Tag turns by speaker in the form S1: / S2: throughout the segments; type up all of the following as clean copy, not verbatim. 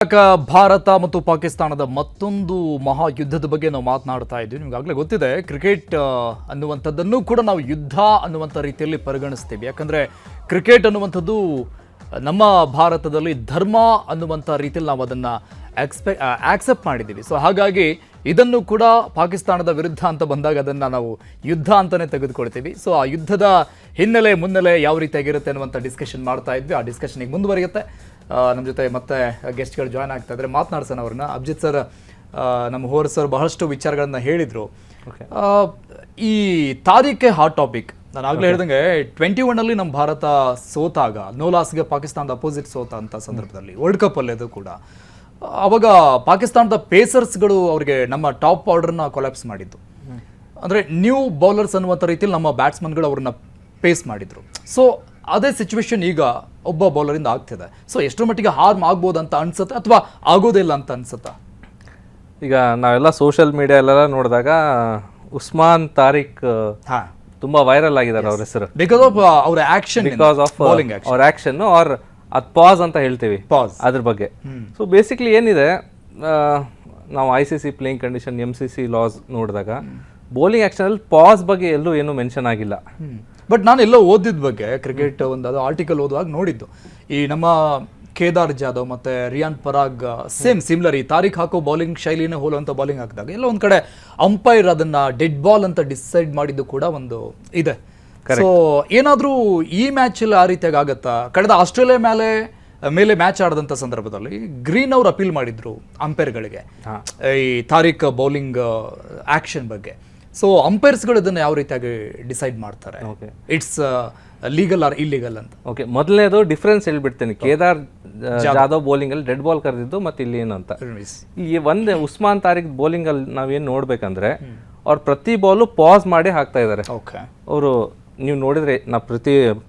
S1: ಭಾರತ ಮತ್ತು ಪಾಕಿಸ್ತಾನದ ಮತ್ತೊಂದು ಮಹಾಯುದ್ಧದ ಬಗ್ಗೆ ನಾವು ಮಾತನಾಡ್ತಾ ಇದ್ದೀವಿ. ನಿಮಗಾಗಲೇ ಗೊತ್ತಿದೆ, ಕ್ರಿಕೆಟ್ ಅನ್ನುವಂಥದ್ದನ್ನು ಕೂಡ ನಾವು ಯುದ್ಧ ಅನ್ನುವಂಥ ರೀತಿಯಲ್ಲಿ ಪರಿಗಣಿಸ್ತೀವಿ. ಯಾಕಂದರೆ ಕ್ರಿಕೆಟ್ ಅನ್ನುವಂಥದ್ದು ನಮ್ಮ ಭಾರತದಲ್ಲಿ ಧರ್ಮ ಅನ್ನುವಂಥ ರೀತಿಯಲ್ಲಿ ನಾವು ಅದನ್ನು ಆಕ್ಸೆಪ್ಟ್ ಮಾಡಿದ್ದೀವಿ. ಸೊ ಹಾಗಾಗಿ ಇದನ್ನು ಕೂಡ ಪಾಕಿಸ್ತಾನದ ವಿರುದ್ಧ ಅಂತ ಬಂದಾಗ ಅದನ್ನು ನಾವು ಯುದ್ಧ ಅಂತಲೇ ತೆಗೆದುಕೊಳ್ತೀವಿ. ಸೊ ಆ ಯುದ್ಧದ ಮುನ್ನೆಲೆ ಯಾವ ರೀತಿಯಾಗಿರುತ್ತೆ ಅನ್ನುವಂಥ ಡಿಸ್ಕಷನ್ ಮಾಡ್ತಾ ಇದ್ವಿ. ಆ ಡಿಸ್ಕಷನ್ ಈಗ ಮುಂದುವರಿಯುತ್ತೆ. ನಮ್ಮ ಜೊತೆ ಮತ್ತೆ ಗೆಸ್ಟ್ಗಳು ಜಾಯ್ನ್ ಆಗ್ತಾ ಇದ್ದಾರೆ, ಮಾತನಾಡ್ಸೋಣ ಅವ್ರನ್ನ. ಅಭಿಜಿತ್ ಸರ್, ನಮ್ಮ ಹೋರ್ ಸರ್ ಬಹಳಷ್ಟು ವಿಚಾರಗಳನ್ನ ಹೇಳಿದರು. ಈ ತಾರೀಖೆ ಹಾಟ್ ಟಾಪಿಕ್. ನಾನು ಆಗಲೇ ಹೇಳ್ದಂಗೆ 21 ನಮ್ಮ ಭಾರತ ಸೋತಾಗ, ನೋಲಾಸ್ಗೆ ಪಾಕಿಸ್ತಾನದ ಅಪೋಸಿಟ್ ಸೋತ ಅಂತ ಸಂದರ್ಭದಲ್ಲಿ ವರ್ಲ್ಡ್ ಕಪ್ ಅಲ್ಲಿ ಅದು ಕೂಡ ಅವಾಗ ಪಾಕಿಸ್ತಾನದ ಪೇಸರ್ಸ್ಗಳು ಅವರಿಗೆ ನಮ್ಮ ಟಾಪ್ ಆರ್ಡರ್ನ ಕೊಲಾಪ್ಸ್ ಮಾಡಿದ್ದು. ಅಂದರೆ ನ್ಯೂ ಬೌಲರ್ಸ್ ಅನ್ನುವಂಥ ರೀತಿಯಲ್ಲಿ ನಮ್ಮ ಬ್ಯಾಟ್ಸ್ಮನ್ಗಳು ಅವ್ರನ್ನ ಪೇಸ್ ಮಾಡಿದ್ರು. ಸೊ ಅದೇ ಸಿಚುವೇಶನ್ ಈಗ ಒಬ್ಬ ಬೌಲರಿಂದ ಆಗ್ತಿದೆ. ಸೊ ಎಷ್ಟರ ಮಟ್ಟಿಗೆ ಹಾರ್ಮ್ ಆಗ್ಬೋದು ಅಂತ ಅನ್ಸುತ್ತೆ, ಅಥವಾ ಆಗೋದಿಲ್ಲ ಅಂತ ಅನ್ಸುತ್ತಾ?
S2: ಈಗ ನಾವೆಲ್ಲ ಸೋಷಿಯಲ್ ಮೀಡಿಯಾ ನೋಡಿದಾಗ ಉಸ್ಮಾನ್ ತಾರಿಕ್ ತುಂಬಾ ವೈರಲ್ ಆಗಿದ್ದಾರೆ ಅವ್ರ ಹೆಸರು,
S1: ಬಿಕಾಸ್ ಆಫ್ ಅವರ ಆಕ್ಷನ್,
S2: ಅವ್ರ ಆಕ್ಷನ್ ಆರ್ ಅದು ಪಾಸ್ ಅಂತ ಹೇಳ್ತೀವಿ ಅದ್ರ ಬಗ್ಗೆ. ಸೊ ಬೇಸಿಕ್ಲಿ ಏನಿದೆ, ನಾವು ICC playing condition, MCC loss ನೋಡಿದಾಗ ಬೌಲಿಂಗ್ ಆಕ್ಷನ್ ಅಲ್ಲಿ ಪಾಸ್ ಬಗ್ಗೆ ಎಲ್ಲೂ ಏನು ಮೆನ್ಷನ್ ಆಗಿಲ್ಲ.
S1: ಬಟ್ ನಾನು ಎಲ್ಲೋ ಓದಿದ ಬಗ್ಗೆ, ಕ್ರಿಕೆಟ್ ಒಂದು ಅದು ಆರ್ಟಿಕಲ್ ಓದುವಾಗ ನೋಡಿದ್ದು, ಈ ನಮ್ಮ ಕೇದಾರ್ ಜಾಧವ್ ಮತ್ತೆ ರಿಯಾನ್ ಪರಾಗ್ ಸಿಮ್ಲರ್ ಈ ತಾರೀಖ್ ಹಾಕೋ ಬೌಲಿಂಗ್ ಶೈಲಿನೇ ಹೋಲುವಂಥ ಬೌಲಿಂಗ್ ಹಾಕಿದಾಗ ಎಲ್ಲ ಒಂದ್ ಕಡೆ ಅಂಪೈರ್ ಅದನ್ನ ಡೆಡ್ ಬಾಲ್ ಅಂತ ಡಿಸೈಡ್ ಮಾಡಿದ್ದು ಕೂಡ ಒಂದು ಇದೆ. ಸೊ ಏನಾದ್ರೂ ಈ ಮ್ಯಾಚ್ ಅಲ್ಲಿ ಆ ರೀತಿಯಾಗಿ ಆಗತ್ತಾ? ಕಳೆದ ಆಸ್ಟ್ರೇಲಿಯಾ ಮೇಲೆ ಮ್ಯಾಚ್ ಆಡದಂತ ಸಂದರ್ಭದಲ್ಲಿ ಗ್ರೀನ್ ಅವ್ರು ಅಪೀಲ್ ಮಾಡಿದ್ರು ಅಂಪೈರ್ಗಳಿಗೆ ಈ ತಾರೀಖ್ ಬೌಲಿಂಗ್ ಆಕ್ಷನ್ ಬಗ್ಗೆ. ಸೊ ಅಂಪೈರ್ಸ್ಗಳು ಇದನ್ನ ಯಾವ ರೀತಿಯಾಗಿ ಡಿಸೈಡ್ ಮಾಡ್ತಾರೆ, ಇಟ್ಸ್ ಲೀಗಲ್ ಆರ್ ಇಲ್ಲೀಗಲ್ ಅಂತ?
S2: ಓಕೆ, ಮೊದಲನೇದು ಡಿಫ್ರೆನ್ಸ್ ಹೇಳ್ಬಿಡ್ತೇನೆ. ಕೇದಾರ್ ಜಾಧವ್ ಬೌಲಿಂಗ್ ಅಲ್ಲಿ ಡೆಡ್ ಬಾಲ್ ಕರೆದಿದ್ದು ಮತ್ತೆ ಇಲ್ಲಿ ಏನು ಅಂತ. ಈ ಒಂದೇ ಉಸ್ಮಾನ್ ತಾರಿಕ್ ಬೌಲಿಂಗ್ ಅಲ್ಲಿ ನಾವೇನ್ ನೋಡ್ಬೇಕಂದ್ರೆ, ಅವ್ರು ಪ್ರತಿ ಬಾಲು ಪಾಸ್ ಮಾಡಿ ಹಾಕ್ತಾ ಇದಾರೆ. ಅವರು ನೀವು ನೋಡಿದ್ರೆ, ನಾವು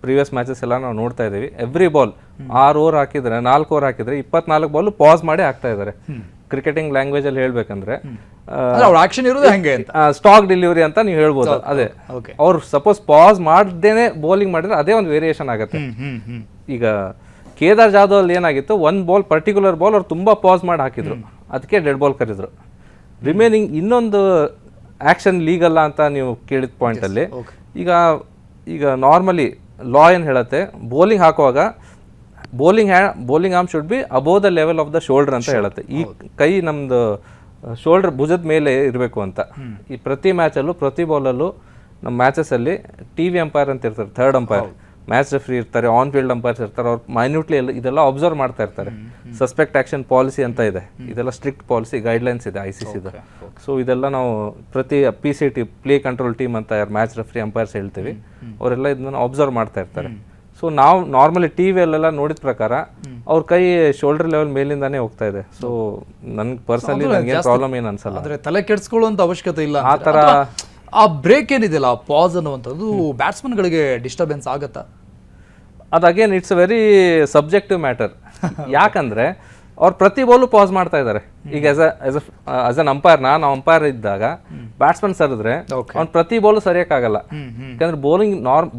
S2: ಪ್ರೀವಿಯಸ್ ಮ್ಯಾಚಸ್ ಎಲ್ಲ ನಾವು ನೋಡ್ತಾ ಇದೀವಿ, ಎವ್ರಿ ಬಾಲ್ 6 ಓವರ್ ಹಾಕಿದ್ರೆ 4 ಓವರ್ ಹಾಕಿದ್ರೆ 24 ಬಾಲ್ ಪಾಸ್ ಮಾಡಿ ಹಾಕ್ತಾ ಇದಾರೆ. ಕ್ರಿಕೆಟಿಂಗ್ ಲ್ಯಾಂಗ್ವೇಜ್ ಅಲ್ಲಿ ಹೇಳ್ಬೇಕಂದ್ರೆ ಸ್ಟಾಕ್ ಡೆಲಿವರಿ ಅಂತ ನೀವು ಹೇಳ್ಬೋದು. ಅದೇ ಅವ್ರು ಸಪೋಸ್ ಪಾಸ್ ಮಾಡ್ದೇನೆ ಬೌಲಿಂಗ್ ಮಾಡಿದ್ರೆ ಅದೇ ಒಂದು ವೇರಿಯೇಷನ್ ಆಗುತ್ತೆ. ಈಗ ಕೇದಾರ್ ಜಾಧವ್ ಅಲ್ಲಿ ಏನಾಗಿತ್ತು, ಒಂದು ಬಾಲ್ ಪರ್ಟಿಕ್ಯುಲರ್ ಬಾಲ್ ಅವ್ರು ತುಂಬಾ ಪಾಸ್ ಮಾಡಿ ಹಾಕಿದ್ರು, ಅದಕ್ಕೆ ಡೆಡ್ ಬಾಲ್ ಕರೆದ್ರು. ರಿಮೈನಿಂಗ್ ಇನ್ನೊಂದು ಆಕ್ಷನ್ ಲೀಗಲ್ಲ ಅಂತ ನೀವು ಕೇಳಿದ ಪಾಯಿಂಟ್ ಅಲ್ಲಿ, ಈಗ ನಾರ್ಮಲಿ ಲಾ ಏನ್ ಹೇಳುತ್ತೆ, ಬೌಲಿಂಗ್ ಹಾಕುವಾಗ bowling arm should be above the level of the shoulder ಅಂತ ಹೇಳುತ್ತೆ. ಈ ಕೈ ನಮ್ದು ಶೋಲ್ಡರ್ ಭುಜದ ಮೇಲೆ ಇರಬೇಕು ಅಂತ. ಈ ಪ್ರತಿ ಮ್ಯಾಚಲ್ಲೂ ಪ್ರತಿ ಬಾಲಲ್ಲೂ ನಮ್ಮ ಮ್ಯಾಚಸ್ ಅಲ್ಲಿ TV ಅಂಪೈರ್ ಅಂತ ಇರ್ತಾರೆ, ಥರ್ಡ್ ಅಂಪೈರ್, ಮ್ಯಾಚ್ ರೆಫ್ರಿ ಇರ್ತಾರೆ, ಆನ್ ಫೀಲ್ಡ್ ಅಂಪೈರ್ಸ್ ಇರ್ತಾರೆ. ಅವ್ರು ಮೈನ್ಯೂಟ್ಲಿ ಇದೆಲ್ಲ ಅಬ್ಸರ್ವ್ ಮಾಡ್ತಾ ಇರ್ತಾರೆ. ಸಸ್ಪೆಕ್ಟ್ ಆಕ್ಷನ್ ಪಾಲಿಸಿ ಅಂತ ಇದೆ, ಇದೆಲ್ಲ ಸ್ಟ್ರಿಕ್ಟ್ ಪಾಲಿಸಿ ಗೈಡ್ಲೈನ್ಸ್ ಇದೆ ICCದು. ಸೊ ಇದೆಲ್ಲ ನಾವು ಪ್ರತಿ PCT ಪ್ಲೇ ಕಂಟ್ರೋಲ್ ಟೀಮ್ ಅಂತ ಯಾರು ಮ್ಯಾಚ್ ರೆಫ್ರಿ ಅಂಪೈರ್ಸ್ ಹೇಳ್ತೀವಿ, ಅವರೆಲ್ಲ ಇದನ್ನ ಅಬ್ಸರ್ವ್ ಮಾಡ್ತಾ ಇರ್ತಾರೆ. ಸೊ ನಾವು ನಾರ್ಮಲಿ ಟಿವಿಯಲ್ಲೆಲ್ಲ ನೋಡಿದ ಪ್ರಕಾರ ಅವ್ರ ಕೈ ಶೋಲ್ಡರ್ ಲೆವೆಲ್ ಮೇಲಿಂದಾನೇ ಹೋಗ್ತಾ ಇದೆ. ಸೊ ನನ್ಗೆ ಪರ್ಸನಲಿ ನನಗೆ ಪ್ರಾಬ್ಲಮ್ ಏನು ಅನ್ಸಲ್ಲ,
S1: ಅಂದ್ರೆ ತಲೆ ಕೆಡಿಸ್ಕೊಳ್ಳುವಂತ ಅವಶ್ಯಕತೆ ಇಲ್ಲ. ಆ ತರ ಆ ಬ್ರೇಕ್ ಏನಿದೆಯಲ್ಲ, ಪಾಸ್ ಅನ್ನುವಂಥದ್ದು ಬ್ಯಾಟ್ಸ್ಮನ್ ಗಳಿಗೆ ಡಿಸ್ಟರ್ಬೆನ್ಸ್ ಆಗತ್ತಾ?
S2: ಅದು again it's very subjective matter. ಯಾಕಂದ್ರೆ ಅವ್ರು ಪ್ರತಿ ಬಾಲು ಪಾಸ್ ಮಾಡ್ತಾ ಇದ್ದಾರೆ. ಈಗ ಆಸ್ ಅನ್ ಅಂಪೈರ್, ನಾವು ಅಂಪೈರ್ ಇದ್ದಾಗ ಬ್ಯಾಟ್ಸ್ಮನ್ ಸರಿದ್ರೆ ಅವ್ನು ಪ್ರತಿ ಬಾಲು ಸರಿಯಕ್ಕಾಗಲ್ಲ. ಯಾಕಂದ್ರೆ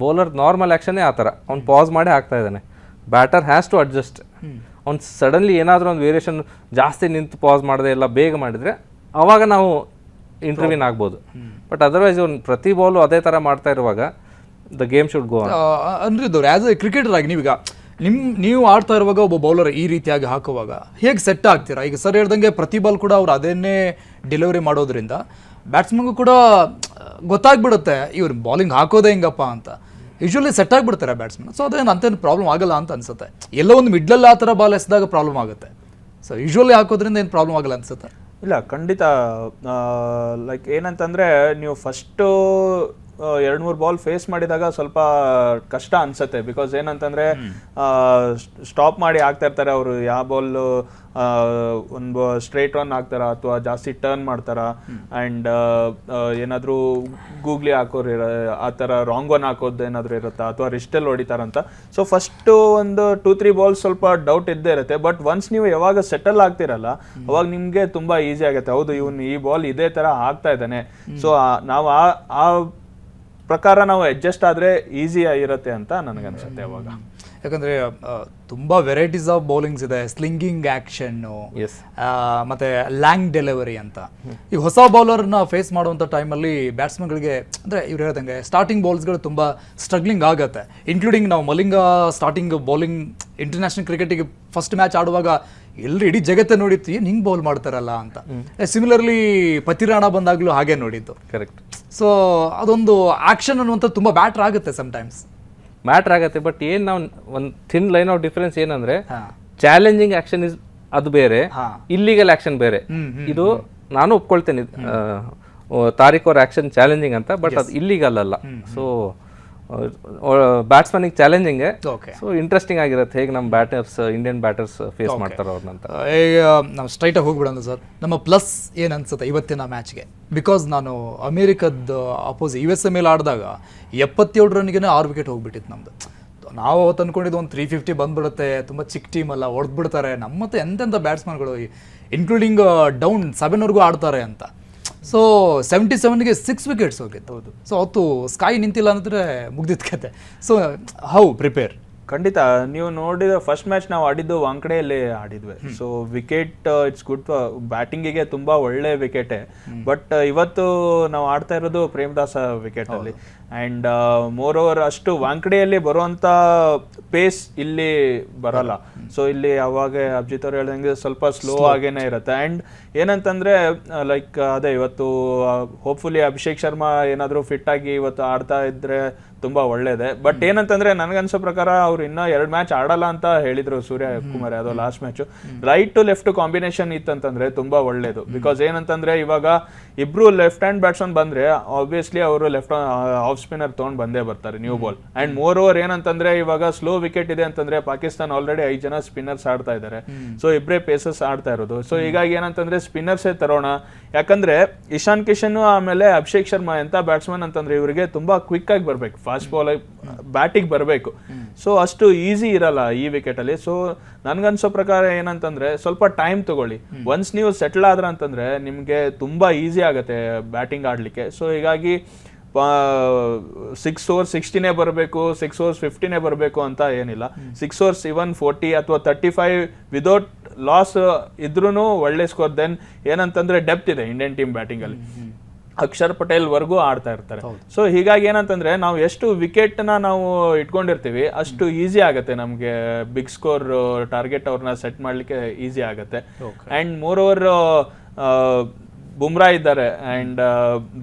S2: ಬೌಲರ್ ನಾರ್ಮಲ್ ಆಕ್ಷನ್ನೇ ಆ ಥರ, ಅವ್ನು ಪಾಸ್ ಮಾಡಿ ಹಾಕ್ತಾ ಇದ್ದಾನೆ. Batter has to adjust. ಅವ್ನು ಸಡನ್ಲಿ ಏನಾದರೂ ಒಂದು ವೇರಿಯೇಷನ್ ಜಾಸ್ತಿ ನಿಂತು ಪಾಸ್ ಮಾಡದೆ ಎಲ್ಲ ಬೇಗ ಮಾಡಿದ್ರೆ ಅವಾಗ ನಾವು ಇಂಟರ್ವ್ಯೂನ್ ಆಗ್ಬೋದು. ಬಟ್ ಅದರ್ವೈಸ್ ಅವ್ನು ಪ್ರತಿ ಬಾಲು ಅದೇ ಥರ ಮಾಡ್ತಾ ಇರುವಾಗ the game should go on.
S1: ಅಂದ್ರೆ ಇದು ಆಸ್ ಎ ಕ್ರಿಕೆಟರ್ ಆಗಿ ನೀವೀಗ ನೀವು ಆಡ್ತಾ ಇರುವಾಗ ಒಬ್ಬ ಬೌಲರ್ ಈ ರೀತಿಯಾಗಿ ಹಾಕುವಾಗ ಹೇಗೆ ಸೆಟ್ ಆಗ್ತೀರಾ? ಈಗ ಸರ್ ಹೇಳ್ದಂಗೆ ಪ್ರತಿ ಬಾಲ್ ಕೂಡ ಅವ್ರು ಅದನ್ನೇ ಡೆಲಿವರಿ ಮಾಡೋದ್ರಿಂದ ಬ್ಯಾಟ್ಸ್ಮನ್ಗೂ ಕೂಡ ಗೊತ್ತಾಗ್ಬಿಡುತ್ತೆ ಇವ್ರು ಬೌಲಿಂಗ್ ಹಾಕೋದೇ ಹಿಂಗಪ್ಪ ಅಂತ. ಯೂಶ್ವಲಿ ಸೆಟ್ ಆಗಿಬಿಡ್ತಾರೆ ಬ್ಯಾಟ್ಸ್ಮನ್. ಸೊ ಅದೇನು ಅಂತೇನು ಪ್ರಾಬ್ಲಮ್ ಆಗಲ್ಲ ಅಂತ ಅನ್ಸುತ್ತೆ. ಎಲ್ಲೋ ಒಂದು ಮಿಡ್ಲಲ್ಲಿ ಆ ಥರ ಬಾಲ್ ಎಸ್ದಾಗ ಪ್ರಾಬ್ಲಮ್ ಆಗುತ್ತೆ. ಸೊ ಯೂಶ್ವಲಿ ಹಾಕೋದ್ರಿಂದ ಏನು ಪ್ರಾಬ್ಲಮ್ ಆಗಲ್ಲ ಅನ್ಸುತ್ತೆ?
S3: ಇಲ್ಲ, ಖಂಡಿತ. ಲೈಕ್ ಏನಂತಂದರೆ, ನೀವು ಫಸ್ಟು 2-3 ಬಾಲ್ ಫೇಸ್ ಮಾಡಿದಾಗ ಸ್ವಲ್ಪ ಕಷ್ಟ ಅನ್ಸುತ್ತೆ. ಬಿಕಾಸ್ ಏನಂತಂದರೆ ಸ್ಟಾಪ್ ಮಾಡಿ ಆಗ್ತಾ ಇರ್ತಾರೆ ಅವರು. ಯಾವ ಬಾಲ್ ಒಂದು ಸ್ಟ್ರೇಟ್ ರನ್ ಹಾಕ್ತಾರ ಅಥವಾ ಜಾಸ್ತಿ ಟರ್ನ್ ಮಾಡ್ತಾರ, ಆ್ಯಂಡ್ ಏನಾದರೂ ಗೂಗ್ಲಿ ಹಾಕೋರು ಆ ಥರ ರಾಂಗ್ ಒನ್ ಹಾಕೋದು ಏನಾದರೂ ಇರುತ್ತಾ, ಅಥವಾ ರಿಸ್ಟಲ್ಲಿ ಹೊಡಿತಾರಂತ. ಸೊ ಫಸ್ಟು ಒಂದು 2-3 ಬಾಲ್ಸ್ ಸ್ವಲ್ಪ ಡೌಟ್ ಇದ್ದೇ ಇರುತ್ತೆ. ಬಟ್ ಒನ್ಸ್ ನೀವು ಯಾವಾಗ ಸೆಟಲ್ ಆಗ್ತಿರಲ್ಲ, ಅವಾಗ ನಿಮಗೆ ತುಂಬ ಈಸಿ ಆಗುತ್ತೆ. ಹೌದು, ಇವನು ಈ ಬಾಲ್ ಇದೇ ಥರ ಹಾಕ್ತಾ ಇದ್ದಾನೆ, ಸೊ ನಾವು ಆ ಪ್ರಕಾರ ನಾವು ಅಡ್ಜಸ್ಟ್ ಆದರೆ ಈಸಿ ಆಗಿರುತ್ತೆ ಅಂತ ನನಗನ್ಸುತ್ತೆ ಅವಾಗ.
S1: ಯಾಕಂದರೆ ತುಂಬ ವೆರೈಟೀಸ್ ಆಫ್ ಬೌಲಿಂಗ್ಸ್ ಇದೆ, ಸ್ಲಿಂಗಿಂಗ್ ಆ್ಯಕ್ಷನ್ನು,
S2: ಎಸ್
S1: ಮತ್ತು ಲ್ಯಾಂಗ್ ಡೆಲಿವರಿ ಅಂತ. ಈ ಹೊಸ ಬೌಲರ್ನ ಫೇಸ್ ಮಾಡುವಂಥ ಟೈಮಲ್ಲಿ ಬ್ಯಾಟ್ಸ್ಮನ್ಗಳಿಗೆ ಅಂದರೆ ಇವ್ರು ಹೇಳ್ದಂಗೆ ಸ್ಟಾರ್ಟಿಂಗ್ ಬಾಲ್ಸ್ಗಳು ತುಂಬ ಸ್ಟ್ರಗ್ಲಿಂಗ್ ಆಗುತ್ತೆ. ಇನ್ಕ್ಲೂಡಿಂಗ್ ನಾವು ಮಲಿಂಗ ಸ್ಟಾರ್ಟಿಂಗ್ ಬೌಲಿಂಗ್ ಇಂಟರ್ನ್ಯಾಷನಲ್ ಕ್ರಿಕೆಟಿಗೆ ಫಸ್ಟ್ ಮ್ಯಾಚ್ ಆಡುವಾಗ ಎಲ್ಲರೂ ಇಡೀ ಜಗತ್ತೇ ನೋಡಿತ್ತು, ಏನು ಹಿಂಗೆ ಬೌಲ್ ಮಾಡ್ತಾರಲ್ಲ ಅಂತ. ಸಿಮಿಲರ್ಲಿ ಪತಿರಾಣ ಬಂದಾಗಲೂ ಹಾಗೆ ನೋಡಿದ್ದು.
S2: ಕರೆಕ್ಟ್.
S1: ಸೊ ಅದೊಂದು ಆಕ್ಷನ್ ಅನ್ನುವಂಥದ್ದು ತುಂಬ ಬ್ಯಾಟ್ರ್ ಆಗುತ್ತೆ ಸಮ್ಟೈಮ್ಸ್.
S2: ಮ್ಯಾಟ್ರ್ ಆಗುತ್ತೆ. ಬಟ್ ಏನು ನಾವು ಒಂದು ಥಿನ್ ಲೈನ್ ಆಫ್ ಡಿಫರೆನ್ಸ್ ಏನಂದ್ರೆ ಚಾಲೆಂಜಿಂಗ್ ಆಕ್ಷನ್ ಇಸ್ ಅದು ಬೇರೆ, ಇಲ್ಲಿಗಲ್ ಆಕ್ಷನ್ ಬೇರೆ. ಇದು ನಾನು ಒಪ್ಕೊಳ್ತೇನೆ, ತಾರಿಕ್ ಅವ್ರ ಆಕ್ಷನ್ ಚಾಲೆಂಜಿಂಗ್ ಅಂತ, ಬಟ್ ಅದು ಇಲ್ಲಿಗಲ್ ಅಲ್ಲ. ಸೊ ಬ್ಯಾಟ್ಸ್ಮನ್ಗೆ ಚಾಲೆಂಜಿಂಗ್, ಸೊ ಇಂಟ್ರೆಸ್ಟಿಂಗ್ ಆಗಿರುತ್ತೆ ಹೇಗೆ ನಮ್ಮ ಬ್ಯಾಟರ್ಸ್, ಇಂಡಿಯನ್ ಬ್ಯಾಟರ್ಸ್ ಫೇಸ್ ಮಾಡ್ತಾರೆ ಅವ್ರನ್ನಂತ.
S1: ಈಗ ನಾವು ಸ್ಟ್ರೈಟಾಗಿ ಹೋಗ್ಬಿಡೋಣ ಸರ್. ನಮ್ಮ ಪ್ಲಸ್ ಏನು ಅನ್ಸುತ್ತೆ ಇವತ್ತಿನ ಮ್ಯಾಚ್ಗೆ? ಬಿಕಾಸ್ ನಾನು ಅಮೇರಿಕದ ಅಪೋಸಿಟ್ US ಮೇಲೆ ಆಡಿದಾಗ 77 ರನ್ಗೆ 6 ವಿಕೆಟ್ ಹೋಗ್ಬಿಟ್ಟಿತ್ತು ನಮ್ದು. ನಾವು ಅವತ್ತು ಅಂದ್ಕೊಂಡಿದ್ದು ಒಂದು 350 ಬಂದ್ಬಿಡುತ್ತೆ, ತುಂಬ ಚಿಕ್ಕ ಟೀಮ್ ಅಲ್ಲ, ಹೊಡೆದ್ಬಿಡ್ತಾರೆ ನಮ್ಮ ಮತ್ತೆ ಎಂತೆಂಥ ಬ್ಯಾಟ್ಸ್ಮನ್ಗಳು ಇನ್ಕ್ಲೂಡಿಂಗ್ ಡೌನ್ 7ವರೆಗೂ ಆಡ್ತಾರೆ ಅಂತ. ಸೊ 77ಗೆ 6 ವಿಕೆಟ್ಸ್ ಹೋಗಿತ್ತು. ಹೌದು. ಸೊ ಅವತ್ತು ಸ್ಕೈ ನಿಂತಿಲ್ಲ ಅಂದರೆ ಮುಗ್ದಿದ್ದ ಕತೆ. So how prepare?
S3: ಖಂಡಿತ. ನೀವು ನೋಡಿದ ಫಸ್ಟ್ ಮ್ಯಾಚ್ ನಾವು ಆಡಿದ್ದು ವಾಂಕಡೆಯಲ್ಲಿ ಆಡಿದ್ವಿ. ಸೊ ವಿಕೆಟ್ ಇಟ್ಸ್ ಗುಡ್, ಬ್ಯಾಟಿಂಗಿಗೆ ತುಂಬಾ ಒಳ್ಳೆ ವಿಕೆಟೇ. ಬಟ್ ಇವತ್ತು ನಾವು ಆಡ್ತಾ ಇರೋದು ಪ್ರೇಮದಾಸ ವಿಕೆಟ್ ಅಲ್ಲಿ. ಅಂಡ್ ಮೋರ್ ಓವರ್ ಅಷ್ಟು ವಾಂಕಡೆಯಲ್ಲಿ ಬರುವಂತ ಪೇಸ್ ಇಲ್ಲಿ ಬರಲ್ಲ. ಸೊ ಇಲ್ಲಿ ಅವಾಗ ಅಭಿಜಿತ್ ಅವ್ರು ಹೇಳ್ದಂಗೆ ಸ್ವಲ್ಪ ಸ್ಲೋ ಆಗೇನೆ ಇರುತ್ತೆ. ಅಂಡ್ ಏನಂತಂದ್ರೆ ಲೈಕ್ ಅದೇ ಇವತ್ತು ಹೋಪ್ಫುಲಿ ಅಭಿಷೇಕ್ ಶರ್ಮಾ ಏನಾದ್ರು ಫಿಟ್ ಆಗಿ ಇವತ್ತು ಆಡ್ತಾ ಇದ್ರೆ ತುಂಬಾ ಒಳ್ಳೇದೆ. ಬಟ್ ಏನಂತಂದ್ರೆ ನನ್ಗನ್ಸೋ ಪ್ರಕಾರ ಅವ್ರು ಇನ್ನೂ 2 ಮ್ಯಾಚ್ ಆಡಲ್ಲ ಅಂತ ಹೇಳಿದ್ರು ಸೂರ್ಯ ಕುಮಾರ್. ಅದು last match right to left combination ಇತ್ತಂತಂದ್ರೆ ತುಂಬಾ ಒಳ್ಳೇದು. ಬಿಕಾಸ್ ಏನಂತಂದ್ರೆ ಇವಾಗ ಇಬ್ರು ಲೆಫ್ಟ್ ಹ್ಯಾಂಡ್ ಬ್ಯಾಟ್ಸ್ಮನ್ ಬಂದ್ರೆ ಆಬ್ವಿಯಸ್ಲಿ ಅವರು ಲೆಫ್ಟ್ ಆಫ್ ಸ್ಪಿನ್ನರ್ ತಗೊಂಡ್ ಬಂದೇ ಬರ್ತಾರೆ new ball. And moreover ಏನಂತಂದ್ರೆ ಇವಾಗ ಸ್ಲೋ ವಿಕೆಟ್ ಇದೆ ಅಂತಂದ್ರೆ ಪಾಕಿಸ್ತಾನ ಆಲ್ರೆಡಿ 5 ಜನ ಸ್ಪಿನ್ನರ್ಸ್ ಆಡ್ತಾ ಇದ್ದಾರೆ. ಸೊ ಇಬ್ಬರೇ ಪೇಸಸ್ ಆಡ್ತಾ ಇರೋದು. ಸೊ ಹೀಗಾಗಿ ಏನಂತಂದ್ರೆ ಸ್ಪಿನ್ನರ್ಸೇ ತರೋಣ. ಯಾಕಂದ್ರೆ ಇಶಾನ್ ಕಿಶನ್ ಆಮೇಲೆ ಅಭಿಷೇಕ್ ಶರ್ಮಾ ಎಂತ ಬ್ಯಾಟ್ಸ್ಮನ್ ಅಂತಂದ್ರೆ ಇವರಿಗೆ ತುಂಬಾ ಕ್ವಿಕ್ ಆಗಿ ಬರ್ಬೇಕು, ಫಾಸ್ಟ್ ಬಾಲ್ ಬ್ಯಾಟಿಗೆ ಬರಬೇಕು. ಸೊ ಅಷ್ಟು ಈಸಿ ಇರಲ್ಲ ಈ ವಿಕೆಟ್ ಅಲ್ಲಿ. ಸೊ ನನ್ಗನ್ಸೋ ಪ್ರಕಾರ ಏನಂತಂದ್ರೆ ಸ್ವಲ್ಪ ಟೈಮ್ ತಗೊಳ್ಳಿ. ಒನ್ಸ್ ನೀವು ಸೆಟಲ್ ಆದ್ರ ಅಂತಂದ್ರೆ ನಿಮ್ಗೆ ತುಂಬಾ ಈಸಿ ಆಗುತ್ತೆ ಬ್ಯಾಟಿಂಗ್ ಆಡ್ಲಿಕ್ಕೆ. ಸೊ ಹೀಗಾಗಿ 6 overs 60ನೇ ಬರಬೇಕು, 6 overs 50ನೇ ಬರಬೇಕು ಅಂತ ಏನಿಲ್ಲ. 6 overs ಇವನ್ 40 ಅಥವಾ 35 ವಿದೌಟ್ ಲಾಸ್ ಇದ್ರೂ ಒಳ್ಳೆ ಸ್ಕೋರ್. ದೆನ್ ಏನಂತಂದ್ರೆ ಡೆಪ್ತ್ ಇದೆ ಇಂಡಿಯನ್ ಟೀಮ್ ಬ್ಯಾಟಿಂಗ್ ಅಲ್ಲಿ. ಅಕ್ಷರ್ ಪಟೇಲ್ ವರ್ಗೂ ಆಡ್ತಾ ಇರ್ತಾರೆ. ಸೊ ಹೀಗಾಗಿ ಏನಂತಂದ್ರೆ ನಾವು ಎಷ್ಟು ವಿಕೆಟ್ ನಾವು ಇಟ್ಕೊಂಡಿರ್ತೀವಿ ಅಷ್ಟು ಈಸಿ ಆಗುತ್ತೆ ನಮ್ಗೆ ಬಿಗ್ ಸ್ಕೋರ್ ಟಾರ್ಗೆಟ್ ಅವ್ರನ್ನ ಸೆಟ್ ಮಾಡ್ಲಿಕ್ಕೆ ಈಸಿ ಆಗುತ್ತೆ. ಅಂಡ್ ಮೋರ್ ಓವರ್ ಬುಮ್ರಾ ಇದ್ದಾರೆ. ಅಂಡ್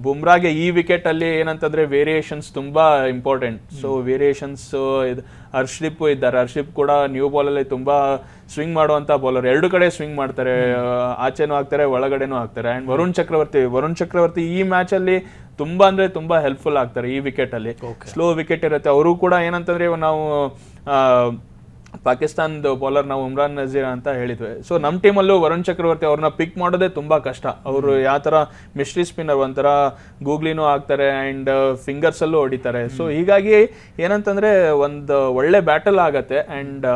S3: ಬುಮ್ರಾಗೆ ಈ ವಿಕೆಟ್ ಅಲ್ಲಿ ಏನಂತಂದ್ರೆ ವೇರಿಯೇಷನ್ಸ್ ತುಂಬಾ ಇಂಪಾರ್ಟೆಂಟ್. ಸೊ ವೇರಿಯೇಷನ್ಸ್ ಹರ್ಷದೀಪ್ ಇದ್ದಾರೆ. ಹರ್ಷದೀಪ್ ಕೂಡ ನ್ಯೂ ಬಾಲ್ ಅಲ್ಲಿ ತುಂಬಾ ಸ್ವಿಂಗ್ ಮಾಡುವಂತ ಬೌಲರ್. 2 ಕಡೆ ಸ್ವಿಂಗ್ ಮಾಡ್ತಾರೆ, ಆಚೆನೂ ಹಾಕ್ತಾರೆ, ಒಳಗಡೆನೂ ಹಾಕ್ತಾರೆ. ಅಂಡ್ ವರುಣ್ ಚಕ್ರವರ್ತಿ ಈ ಮ್ಯಾಚ್ ಅಲ್ಲಿ ತುಂಬಾ ಅಂದ್ರೆ ತುಂಬಾ ಹೆಲ್ಪ್ಫುಲ್ ಆಗ್ತಾರೆ ಈ ವಿಕೆಟ್ ಅಲ್ಲಿ. ಸ್ಲೋ ವಿಕೆಟ್ ಇರುತ್ತೆ. ಅವರು ಕೂಡ ಏನಂತಂದ್ರೆ ನಾವು ಪಾಕಿಸ್ತಾನದ ಬೌಲರ್ ನಾವು ಉಮ್ರಾನ್ ನಜೀರ್ ಅಂತ ಹೇಳಿದ್ವಿ. ಸೊ ನಮ್ಮ ಟೀಮಲ್ಲೂ ವರುಣ್ ಚಕ್ರವರ್ತಿ ಅವ್ರನ್ನ ಪಿಕ್ ಮಾಡೋದೇ ತುಂಬಾ ಕಷ್ಟ. ಅವರು ಯಾವ ತರ ಮಿಸ್ಟ್ರಿ ಸ್ಪಿನ್ನರ್, ಒಂಥರ ಗೂಗ್ಲಿನೂ ಆಗ್ತಾರೆ ಅಂಡ್ ಫಿಂಗರ್ಸ್ ಅಲ್ಲೂ ಹೊಡಿತಾರೆ. ಸೊ ಹೀಗಾಗಿ ಏನಂತಂದ್ರೆ ಒಂದು ಒಳ್ಳೆ ಬ್ಯಾಟಲ್ ಆಗತ್ತೆ. ಅಂಡ್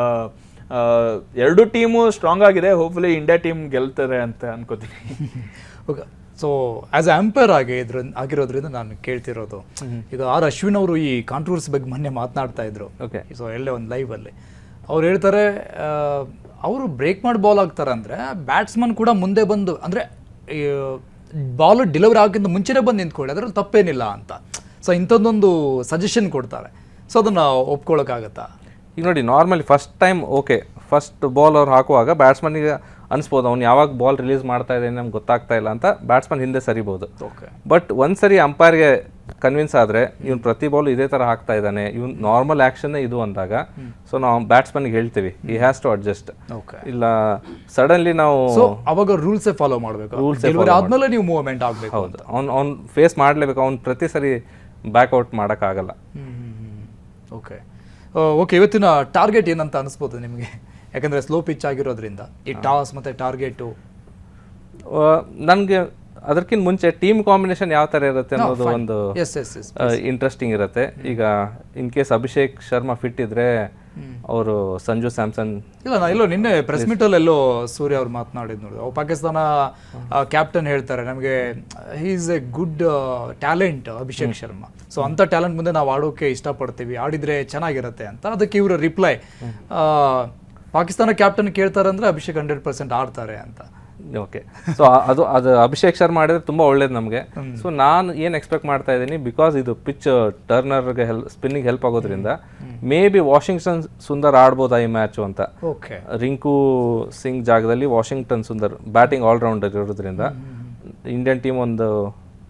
S3: 2 ಟೀಮು ಸ್ಟ್ರಾಂಗ್ ಆಗಿದೆ. ಹೋಪ್ಫುಲಿ ಇಂಡಿಯಾ ಟೀಮ್ ಗೆಲ್ತಾರೆ ಅಂತ ಅನ್ಕೋತೀನಿ.
S1: Okay. So as a umpire ಆಗಿರೋದ್ರಿಂದ ನಾನು ಕೇಳ್ತಿರೋದು, ಈಗ ಅಶ್ವಿನ್ ಅವರು ಈ ಕಾಂಟ್ರವರ್ಸಿ ಬಗ್ಗೆ ಮೊನ್ನೆ ಮಾತನಾಡ್ತಾ ಇದ್ರು. ಓಕೆ. ಸೊ ಎಲ್ಲೇ ಒಂದು ಲೈವಲ್ಲಿ ಅವ್ರು ಹೇಳ್ತಾರೆ, ಅವರು ಬ್ರೇಕ್ ಮಾಡಿ ಬಾಲ್ ಆಗ್ತಾರೆ ಅಂದರೆ ಬ್ಯಾಟ್ಸ್ಮನ್ ಕೂಡ ಮುಂದೆ ಬಂದು ಅಂದರೆ ಬಾಲ್ ಡೆಲಿವರಿ ಆಗೋಕ್ಕಿಂತ ಮುಂಚೆನೇ ಬಂದು ನಿಂತ್ಕೊಳ್ಳಿ, ಅದರಲ್ಲಿ ತಪ್ಪೇನಿಲ್ಲ ಅಂತ. ಸೊ ಇಂಥದ್ದೊಂದು ಸಜೆಷನ್ ಕೊಡ್ತಾರೆ. ಸೊ ಅದನ್ನು ಒಪ್ಕೊಳ್ಳೋಕ್ಕಾಗತ್ತಾ?
S2: ಈಗ ನೋಡಿ, normally first time okay, first ball ಅವ್ರು ಹಾಕುವಾಗ ಬ್ಯಾಟ್ಸ್ಮನ್ಗೆ ಅನಿಸ್ಬೋದು ಅವ್ನು ಯಾವಾಗ ಬಾಲ್ ರಿಲೀಸ್ ಮಾಡ್ತಾ ಇದೆ ನಮ್ಗೆ ಗೊತ್ತಾಗ್ತಾ ಇಲ್ಲ ಅಂತ ಬ್ಯಾಟ್ಸ್ಮನ್ ಹಿಂದೆ ಸರಿಬೋದು. ಬಟ್ ಒಂದ್ಸರಿ ಅಂಪೈರ್ಗೆ ಕನ್ವಿನ್ಸ್ ಆದರೆ ಇವ್ನು ಪ್ರತಿ ಬಾಲ್ ಇದೇ ಥರ ಹಾಕ್ತಾ ಇದ್ದಾನೆ, ಇವ್ನು ನಾರ್ಮಲ್ ಆ್ಯಕ್ಷನ್ನೇ ಇದು ಅಂದಾಗ ಸೊ ನಾವು ಬ್ಯಾಟ್ಸ್ಮನ್ಗೆ ಹೇಳ್ತೀವಿ ಈ ಹ್ಯಾಸ್ ಟು ಅಡ್ಜಸ್ಟ್. ಇಲ್ಲ ಸಡನ್ಲಿ ನಾವು
S1: ಅವಾಗ ರೂಲ್ಸೇ ಫಾಲೋ ಮಾಡಬೇಕು. ರೂಲ್ಸ್ ಆದ್ಮೇಲೆ ನೀವು ಮೂವ್ಮೆಂಟ್ ಆಗಬೇಕು.
S2: ಹೌದು, ಅವ್ನು ಫೇಸ್ ಮಾಡಲೇಬೇಕು. ಅವ್ನು ಪ್ರತಿ ಸರಿ ಬ್ಯಾಕ್ಔಟ್ ಮಾಡೋಕ್ಕಾಗಲ್ಲ.
S1: ಓಕೆ. ಇವತ್ತಿನ ಟಾರ್ಗೆಟ್ ಏನಂತ ಅನಿಸ್ಬೋದು ನಿಮಗೆ? ಯಾಕಂದರೆ ಸ್ಲೋ ಪಿಚ್ ಆಗಿರೋದ್ರಿಂದ ಈ ಟಾಸ್ ಮತ್ತು ಟಾರ್ಗೆಟು
S2: ನನಗೆ ಅದಕ್ಕಿಂತ ಮುಂಚೆ ಟೀಮ್ ಕಾಂಬಿನೇಷನ್ ಯಾವ ಥರ ಇರುತ್ತೆ ಅನ್ನೋದು ಒಂದು ಇಂಟ್ರೆಸ್ಟಿಂಗ್ ಇರುತ್ತೆ. ಈಗ in case Abhishek Sharma fit ಇದ್ರೆ ಅವರು ಸಂಜು ಸ್ಯಾಮ್ಸನ್.
S1: ಇಲ್ಲ ನಾ ಎಲ್ಲೋ ನಿನ್ನೆ ಪ್ರೆಸ್ ಮೀಟಲ್ಲಿ ಎಲ್ಲೋ ಸೂರ್ಯ ಅವ್ರು ಮಾತನಾಡಿದ್ ನೋಡಿ, ಪಾಕಿಸ್ತಾನ ಕ್ಯಾಪ್ಟನ್ ಹೇಳ್ತಾರೆ ನಮಗೆ he is A good talent Abhishek Sharma, so ಅಂಥ ಟ್ಯಾಲೆಂಟ್ ಮುಂದೆ ನಾವು ಆಡೋಕೆ ಇಷ್ಟಪಡ್ತೀವಿ, ಆಡಿದ್ರೆ ಚೆನ್ನಾಗಿರುತ್ತೆ ಅಂತ. ಅದಕ್ಕೆ ಇವರು ರಿಪ್ಲೈ, ಪಾಕಿಸ್ತಾನ ಕ್ಯಾಪ್ಟನ್ ಕೇಳ್ತಾರೆ ಅಂದ್ರೆ ಅಭಿಷೇಕ್ 100% ಆಡ್ತಾರೆ ಅಂತ.
S2: ಓಕೆ, ಸೊ ಅದು ಅಭಿಷೇಕ್ ಶರ್ಮಾ ಮಾಡಿದ್ರೆ ತುಂಬಾ ಒಳ್ಳೇದು ನಮಗೆ. ಸೊ ನಾನು ಏನು ಎಕ್ಸ್ಪೆಕ್ಟ್ ಮಾಡ್ತಾ ಇದ್ದೀನಿ, ಬಿಕಾಸ್ ಇದು ಪಿಚ್ ಟರ್ನರ್ಗೆ ಸ್ಪಿನ್ನಿಗೆ ಹೆಲ್ಪ್ ಆಗೋದ್ರಿಂದ ಮೇ ಬಿ ವಾಷಿಂಗ್ಟನ್ ಸುಂದರ್ ಆಡ್ಬೋದಾ ಈ ಮ್ಯಾಚು ಅಂತ. ರಿಂಕು ಸಿಂಗ್ ಜಾಗದಲ್ಲಿ ವಾಷಿಂಗ್ಟನ್ ಸುಂದರ್ ಬ್ಯಾಟಿಂಗ್ ಆಲ್ರೌಂಡರ್ ಇರೋದ್ರಿಂದ ಇಂಡಿಯನ್ ಟೀಮ್ ಒಂದು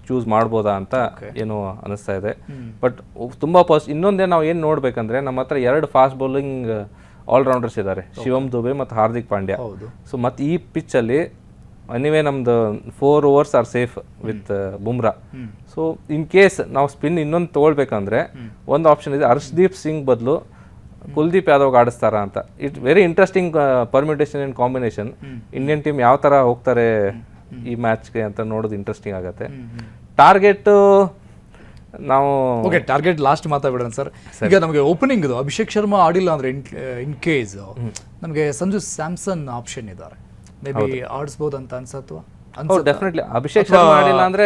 S2: ಚೂಸ್ ಮಾಡ್ಬೋದಾ ಅಂತ ಏನೋ ಅನಿಸ್ತಾ ಇದೆ. ಬಟ್ ತುಂಬಾ ಇನ್ನೊಂದೇ ನಾವು ಏನು ನೋಡ್ಬೇಕಂದ್ರೆ, ನಮ್ಮ ಹತ್ರ 2 ಫಾಸ್ಟ್ ಬೌಲಿಂಗ್ ಆಲ್ರೌಂಡರ್ಸ್ ಇದ್ದಾರೆ, ಶಿವಮ್ ದುಬೆ ಮತ್ತು ಹಾರ್ದಿಕ್ ಪಾಂಡ್ಯ. ಸೊ ಮತ್ತು ಈ ಪಿಚ್ಚಲ್ಲಿ ಎನಿವೇ ನಮ್ದು 4 overs are safe with Bumrah. So in case ನಾವು ಸ್ಪಿನ್ ಇನ್ನೊಂದು ತೊಗೊಳ್ಬೇಕಂದ್ರೆ ಒಂದು ಆಪ್ಷನ್ ಇದೆ, ಹರ್ಷದೀಪ್ ಸಿಂಗ್ ಬದಲು ಕುಲ್ದೀಪ್ ಯಾದವ್ ಆಡಿಸ್ತಾರ ಅಂತ. It very interesting permutation and combination. Indian team ಯಾವ ಥರ ಹೋಗ್ತಾರೆ ಈ ಮ್ಯಾಚ್ಗೆ ಅಂತ ನೋಡೋದು ಇಂಟ್ರೆಸ್ಟಿಂಗ್ ಆಗುತ್ತೆ. ಟಾರ್ಗೆಟ್ ನಾವು
S1: ಟಾರ್ಗೆಟ್ ಲಾಸ್ಟ್ ಮಾತಾಡೋಣ ಸರ್. ಈಗ ನಮಗೆ ಓಪನಿಂಗ್ ಅಭಿಷೇಕ್ ಶರ್ಮಾ ಆಡಿಲ್ಲ ಅಂದ್ರೆ ಇನ್ ಕೇಸ್ ನಮಗೆ ಸಂಜು ಸ್ಯಾಮ್ಸನ್ ಆಪ್ಷನ್ ಇದ್ದಾರೆ, ಮೇ ಬಿ ಆಡಿಸಬಹುದು ಅಂತ ಅನ್ಸತ್ವಾ?
S2: ಡೆಫಿನೆಟ್ಲಿ ಅಭಿಷೇಕ್ ಶರ್ಮಾ ಆಡಿಲ್ಲ ಅಂದ್ರೆ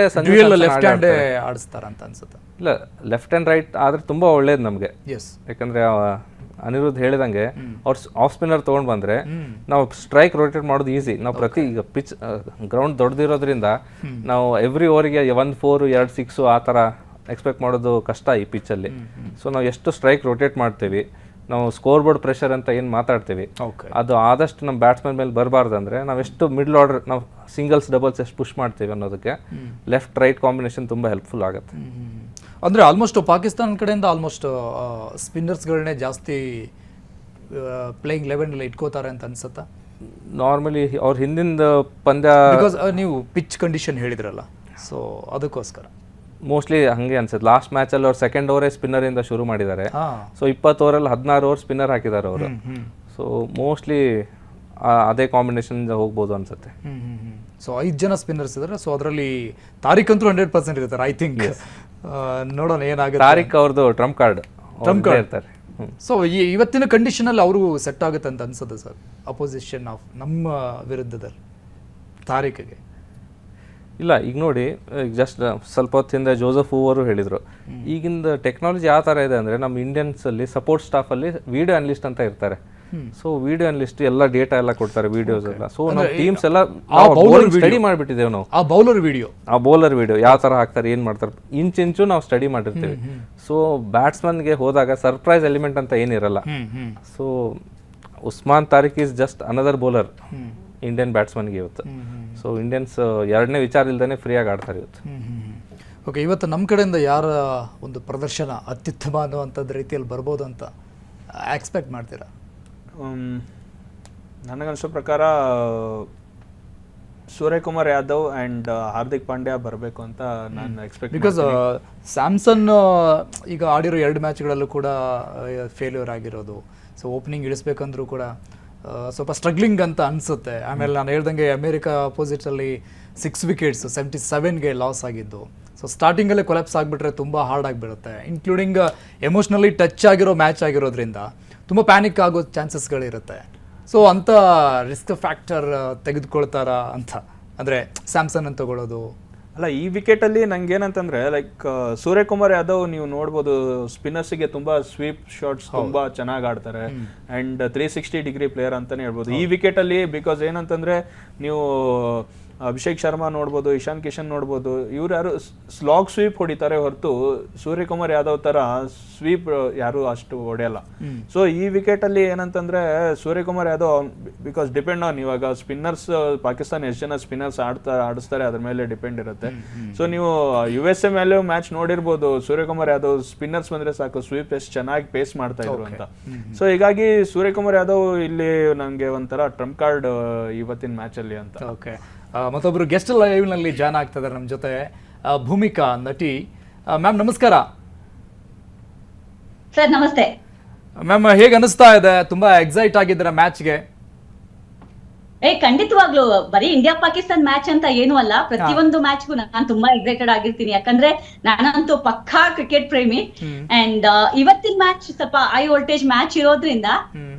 S1: ಲೆಫ್ಟ್ ಹ್ಯಾಂಡ್ ಆಡಿಸ್ತಾರ ಅಂತ ಅನ್ಸುತ್ತೆ.
S2: ಇಲ್ಲ, ಲೆಫ್ಟ್ ಅಂಡ್ ರೈಟ್ ಆದ್ರೆ ತುಂಬಾ ಒಳ್ಳೇದು ನಮಗೆ. ಯಾಕಂದ್ರೆ ಅನಿರುದ್ಧ್ ಹೇಳಿದಂಗೆ ಅವ್ರು ಆಫ್ ಸ್ಪಿನ್ನರ್ ತೊಗೊಂಡು ಬಂದ್ರೆ ನಾವು ಸ್ಟ್ರೈಕ್ ರೊಟೇಟ್ ಮಾಡೋದು ಈಸಿ. ನಾವು ಪ್ರತಿ ಈಗ ಪಿಚ್ ಗ್ರೌಂಡ್ ದೊಡ್ಡದಿರೋದ್ರಿಂದ ನಾವು ಎವ್ರಿ ಓವರಿಗೆ 1 4 2 6 ಆ ಥರ ಎಕ್ಸ್ಪೆಕ್ಟ್ ಮಾಡೋದು ಕಷ್ಟ ಈ ಪಿಚ್ಚಲ್ಲಿ. ಸೊ ನಾವು ಎಷ್ಟು ಸ್ಟ್ರೈಕ್ ರೊಟೇಟ್ ಮಾಡ್ತೀವಿ, ನಾವು ಸ್ಕೋರ್ ಬೋರ್ಡ್ ಪ್ರೆಷರ್ ಅಂತ ಏನು ಮಾತಾಡ್ತೀವಿ ಅದು ಆದಷ್ಟು ನಮ್ಮ ಬ್ಯಾಟ್ಸ್ಮನ್ ಮೇಲೆ ಬರಬಾರ್ದು. ಅಂದರೆ ನಾವು ಎಷ್ಟು ಮಿಡ್ಲ್ ಆರ್ಡರ್ ನಾವು ಸಿಂಗಲ್ಸ್ ಡಬಲ್ಸ್ ಎಷ್ಟು ಪುಷ್ ಮಾಡ್ತೀವಿ ಅನ್ನೋದಕ್ಕೆ ಲೆಫ್ಟ್ ರೈಟ್ ಕಾಂಬಿನೇಷನ್ ತುಂಬ ಹೆಲ್ಪ್ಫುಲ್ ಆಗುತ್ತೆ.
S1: ಅಂದರೆ ಆಲ್ಮೋಸ್ಟ್ ಪಾಕಿಸ್ತಾನ ಕಡೆಯಿಂದ ಆಲ್ಮೋಸ್ಟ್ ಸ್ಪಿನ್ನರ್ಸ್ಗಳನ್ನೇ ಜಾಸ್ತಿ ಪ್ಲೇಯಿಂಗ್ 11 ಇಟ್ಕೋತಾರೆ ಅಂತ ಅನ್ಸುತ್ತಾ?
S2: ನಾರ್ಮಲಿ ಅವ್ರ ಹಿಂದಿಂದ ಪಂದ್ಯ,
S1: ಬಿಕಾಸ್ ನೀವು ಪಿಚ್ ಕಂಡೀಷನ್ ಹೇಳಿದ್ರಲ್ಲ, ಸೊ ಅದಕ್ಕೋಸ್ಕರ
S2: ಮೋಸ್ಟ್ಲಿ ಹಂಗೆ ಅನ್ಸುತ್ತೆ. ಲಾಸ್ಟ್ ಮ್ಯಾಚಲ್ಲಿ ಅವ್ರು ಸೆಕೆಂಡ್ ಓವರೇ ಸ್ಪಿನ್ನರಿಂದ ಶುರು ಮಾಡಿದ್ದಾರೆ. ಸೊ 20 ಓವರಲ್ಲಿ 16 ಓವರ್ ಸ್ಪಿನ್ನರ್ ಹಾಕಿದ್ದಾರೆ ಅವರು. ಸೊ ಮೋಸ್ಟ್ಲಿ ಅದೇ ಕಾಂಬಿನೇಷನ್ ಹೋಗ್ಬೋದು ಅನ್ಸುತ್ತೆ.
S1: ಸೊ 5 ಜನ ಸ್ಪಿನ್ನರ್ಸ್ ಇದ್ದಾರೆ. ಸೊ ಅದರಲ್ಲಿ ತಾರಿಕ್ ಅಂತೂ 100% ಇರ್ತಾರೆ ಐ ಥಿಂಕ್. ನೋಡೋಣ ಏನಾಗುತ್ತೆ.
S2: ತಾರಿಕ್ ಅವ್ರದ್ದು ಟ್ರಂಪ್ ಕಾರ್ಡ್ ಇರ್ತಾರೆ.
S1: ಸೊ ಇವತ್ತಿನ ಕಂಡೀಷನಲ್ಲಿ ಅವರು ಸೆಟ್ ಆಗುತ್ತೆ ಅಂತ ಅನ್ಸುತ್ತೆ ಸರ್, ಅಪೋಸಿಷನ್ ಆಫ್ ನಮ್ಮ ವಿರುದ್ಧದಲ್ಲಿ ತಾರಿಕ್ಗೆ?
S2: ಇಲ್ಲ, ಈಗ ನೋಡಿ, ಜಸ್ಟ್ ಸ್ವಲ್ಪ ಹೊತ್ತಿಂದ ಜೋಸೆಫ್ ಹೂವರು ಹೇಳಿದರು, ಈಗಿಂದ ಟೆಕ್ನಾಲಜಿ ಯಾವ ಥರ ಇದೆ ಅಂದರೆ ನಮ್ಮ ಇಂಡಿಯನ್ಸಲ್ಲಿ ಸಪೋರ್ಟ್ ಸ್ಟಾಫಲ್ಲಿ ವಿಡಿಯೋ ಅನಲಿಸ್ಟ್ ಅಂತ ಇರ್ತಾರೆ. ಸೊ ವಿಡಿಯೋ ಅನಲಿಸ್ಟ್ ಎಲ್ಲ ಡೇಟಾ ಎಲ್ಲ ಕೊಡ್ತಾರೆ, ವಿಡಿಯೋಸ್ ಎಲ್ಲ. ಸೊ ನಾವು ಟೀಮ್ಸ್ ಎಲ್ಲ ಸ್ಟಡಿ ಮಾಡಿಬಿಟ್ಟಿದ್ದೇವೆ ನಾವು. ಆ ಬೌಲರ್ ವಿಡಿಯೋ ಯಾವ ಥರ ಹಾಕ್ತಾರೆ, ಏನು ಮಾಡ್ತಾರೆ, ಇಂಚು ನಾವು ಸ್ಟಡಿ ಮಾಡಿರ್ತೀವಿ. ಸೊ ಬ್ಯಾಟ್ಸ್ಮನ್ಗೆ ಹೋದಾಗ ಸರ್ಪ್ರೈಸ್ ಎಲಿಮೆಂಟ್ ಅಂತ ಏನಿರಲ್ಲ. So Usman Tariq is just another bowler Indian ಬ್ಯಾಟ್ಸ್ಮನ್ಗೆ ಇವತ್ತು. ಸೊ ಇಂಡಿಯನ್ಸ್ ಎರಡನೇ ವಿಚಾರ ಇಲ್ದೇ ಫ್ರೀಯಾಗಿ ಆಡ್ತಾರೆ ಇವತ್ತು.
S1: ಓಕೆ, ಇವತ್ತು ನಮ್ಮ ಕಡೆಯಿಂದ ಯಾರ ಒಂದು ಪ್ರದರ್ಶನ ಅತ್ಯುತ್ತಮ ಅನ್ನುವಂಥದ್ದು ರೀತಿಯಲ್ಲಿ ಬರ್ಬೋದು ಅಂತ ಎಕ್ಸ್ಪೆಕ್ಟ್ ಮಾಡ್ತೀರಾ?
S3: ನನಗನ್ಸೋ ಪ್ರಕಾರ ಸೂರ್ಯಕುಮಾರ್ ಯಾದವ್ ಆ್ಯಂಡ್ ಹಾರ್ದಿಕ್ ಪಾಂಡ್ಯ ಬರಬೇಕು ಅಂತ ನಾನು ಎಕ್ಸ್ಪೆಕ್ಟ್.
S1: ಬಿಕಾಸ್ ಸ್ಯಾಮ್ಸನ್ ಈಗ ಆಡಿರೋ 2 ಮ್ಯಾಚ್ಗಳಲ್ಲೂ ಕೂಡ ಫೇಲ್ಯೂರ್ ಆಗಿರೋದು. ಸೊ ಓಪನಿಂಗ್ ಇಳಿಸ್ಬೇಕಂದ್ರೂ ಕೂಡ ಸ್ವಲ್ಪ ಸ್ಟ್ರಗ್ಲಿಂಗ್ ಅಂತ ಅನಿಸುತ್ತೆ. ಆಮೇಲೆ ನಾನು ಹೇಳ್ದಂಗೆ ಅಮೇರಿಕಾ ಅಪೋಸಿಟಲ್ಲಿ 6 ವಿಕೆಟ್ಸ್ 77ಗೆ ಲಾಸ್ ಆಗಿದ್ದು. ಸೊ ಸ್ಟಾರ್ಟಿಂಗಲ್ಲೇ ಕೊಲಾಪ್ಸ್ ಆಗಿಬಿಟ್ರೆ ತುಂಬ ಹಾರ್ಡ್ ಆಗಿಬಿಡುತ್ತೆ. ಇನ್ಕ್ಲೂಡಿಂಗ್ ಎಮೋಷ್ನಲಿ ಟಚ್ ಆಗಿರೋ ಮ್ಯಾಚ್ ಆಗಿರೋದ್ರಿಂದ ತುಂಬ ಪ್ಯಾನಿಕ್ ಆಗೋ ಚಾನ್ಸಸ್ಗಳಿರುತ್ತೆ. ಸೊ ಅಂಥ ರಿಸ್ಕ್ ಫ್ಯಾಕ್ಟರ್ ತೆಗೆದುಕೊಳ್ತಾರ ಅಂತ ಅಂದರೆ ಸ್ಯಾಮ್ಸನ್ ಅಂತ ತಗೊಳ್ಳೋದು
S3: ಅಲ್ಲ. ಈ ವಿಕೆಟಲ್ಲಿ ನಂಗೆ ಏನಂತಂದ್ರೆ ಲೈಕ್ ಸೂರ್ಯಕುಮಾರ್ ಯಾದವ್ ನೀವು ನೋಡ್ಬೋದು, ಸ್ಪಿನ್ನರ್ಸಿಗೆ ತುಂಬಾ ಸ್ವೀಪ್ ಶಾಟ್ಸ್ ತುಂಬಾ ಚೆನ್ನಾಗಿ ಆಡ್ತಾರೆ ಅಂಡ್ 360 ಡಿಗ್ರಿ ಪ್ಲೇಯರ್ ಅಂತಾನೆ ಹೇಳ್ಬೋದು ಈ ವಿಕೆಟ್ ಅಲ್ಲಿ. ಬಿಕಾಸ್ ಏನಂತಂದ್ರೆ ನೀವು ಅಭಿಷೇಕ್ ಶರ್ಮಾ ನೋಡ್ಬೋದು, ಇಶಾನ್ ಕಿಶನ್ ನೋಡ್ಬೋದು, ಇವ್ರು ಯಾರು ಸ್ಲಾಗ್ ಸ್ವೀಪ್ ಹೊಡಿತಾರೆ ಹೊರತು ಸೂರ್ಯಕುಮಾರ್ ಯಾದವ್ ತರ ಸ್ವೀಪ್ ಯಾರು ಅಷ್ಟು ಹೊಡೆಯಲ್ಲ. ಸೊ ಈ ವಿಕೆಟ್ ಅಲ್ಲಿ ಏನಂತಂದ್ರೆ Suryakumar Yadav because depend on, ಇವಾಗ ಸ್ಪಿನ್ನರ್ಸ್ ಪಾಕಿಸ್ತಾನ ಎಷ್ಟು ಜನ ಸ್ಪಿನ್ನರ್ಸ್ ಆಡಿಸ್ತಾರೆ ಅದ್ರ ಮೇಲೆ ಡಿಪೆಂಡ್ ಇರುತ್ತೆ. ಸೊ ನೀವು USA ಮೇಲೆ ಮ್ಯಾಚ್ ನೋಡಿರ್ಬೋದು, ಸೂರ್ಯಕುಮಾರ್ ಯಾದವ್ ಸ್ಪಿನ್ನರ್ಸ್ ಬಂದ್ರೆ ಸಾಕು ಸ್ವೀಪ್ ಎಷ್ಟು ಚೆನ್ನಾಗಿ ಪೇಸ್ ಮಾಡ್ತಾ ಇದ್ರು ಅಂತ. ಸೊ ಹೀಗಾಗಿ ಸೂರ್ಯಕುಮಾರ್ ಯಾದವ್ ಇಲ್ಲಿ ನಂಗೆ ಒಂಥರ ಟ್ರಂಪ್ ಕಾರ್ಡ್ ಇವತ್ತಿನ ಮ್ಯಾಚ್ ಅಲ್ಲಿ ಅಂತ.
S1: ಓಕೆ, ಮತ್ತೊಬ್ರು ಗೆಸ್ಟ್ ಲೈವ್ ನಲ್ಲಿ ಜಾಯ್ನ್ ಆಗ್ತಿದ್ದಾರೆ ನಮ್ಮ ಜೊತೆ, ಭೂಮಿಕಾ ನಟಿ. ಮ್ಯಾಮ್ ನಮಸ್ಕಾರ.
S4: ಸರ್ ನಮಸ್ತೆ.
S1: ಮ್ಯಾಮ್ ಹೇಗೆ ಅನಿಸ್ತಾ ಇದೆ? ತುಂಬಾ ಎಕ್ಸೈಟ್ ಆಗಿದ್ದೀರಾ ಮ್ಯಾಚ್ಗೆ?
S4: ಖಂಡಿತವಾಗ್ಲು ಬರೀ ಇಂಡಿಯಾ ಪಾಕಿಸ್ತಾನ್ ಮ್ಯಾಚ್ ಅಂತ ಏನು ಅಲ್ಲ, ಪ್ರತಿಯೊಂದು ಮ್ಯಾಚ್ಗೂ ನಾನು ತುಂಬಾ ಎಕ್ಸೈಟೆಡ್ ಆಗಿರ್ತೀನಿ. ಯಾಕಂದ್ರೆ ನಾನಂತೂ ಪಕ್ಕಾ ಕ್ರಿಕೆಟ್ ಪ್ರೇಮಿ. ಅಂಡ್ ಇವತ್ತಿನ ಮ್ಯಾಚ್ ಸ್ವಲ್ಪ ಹೈ ವೋಲ್ಟೇಜ್ ಮ್ಯಾಚ್ ಇರೋದ್ರಿಂದ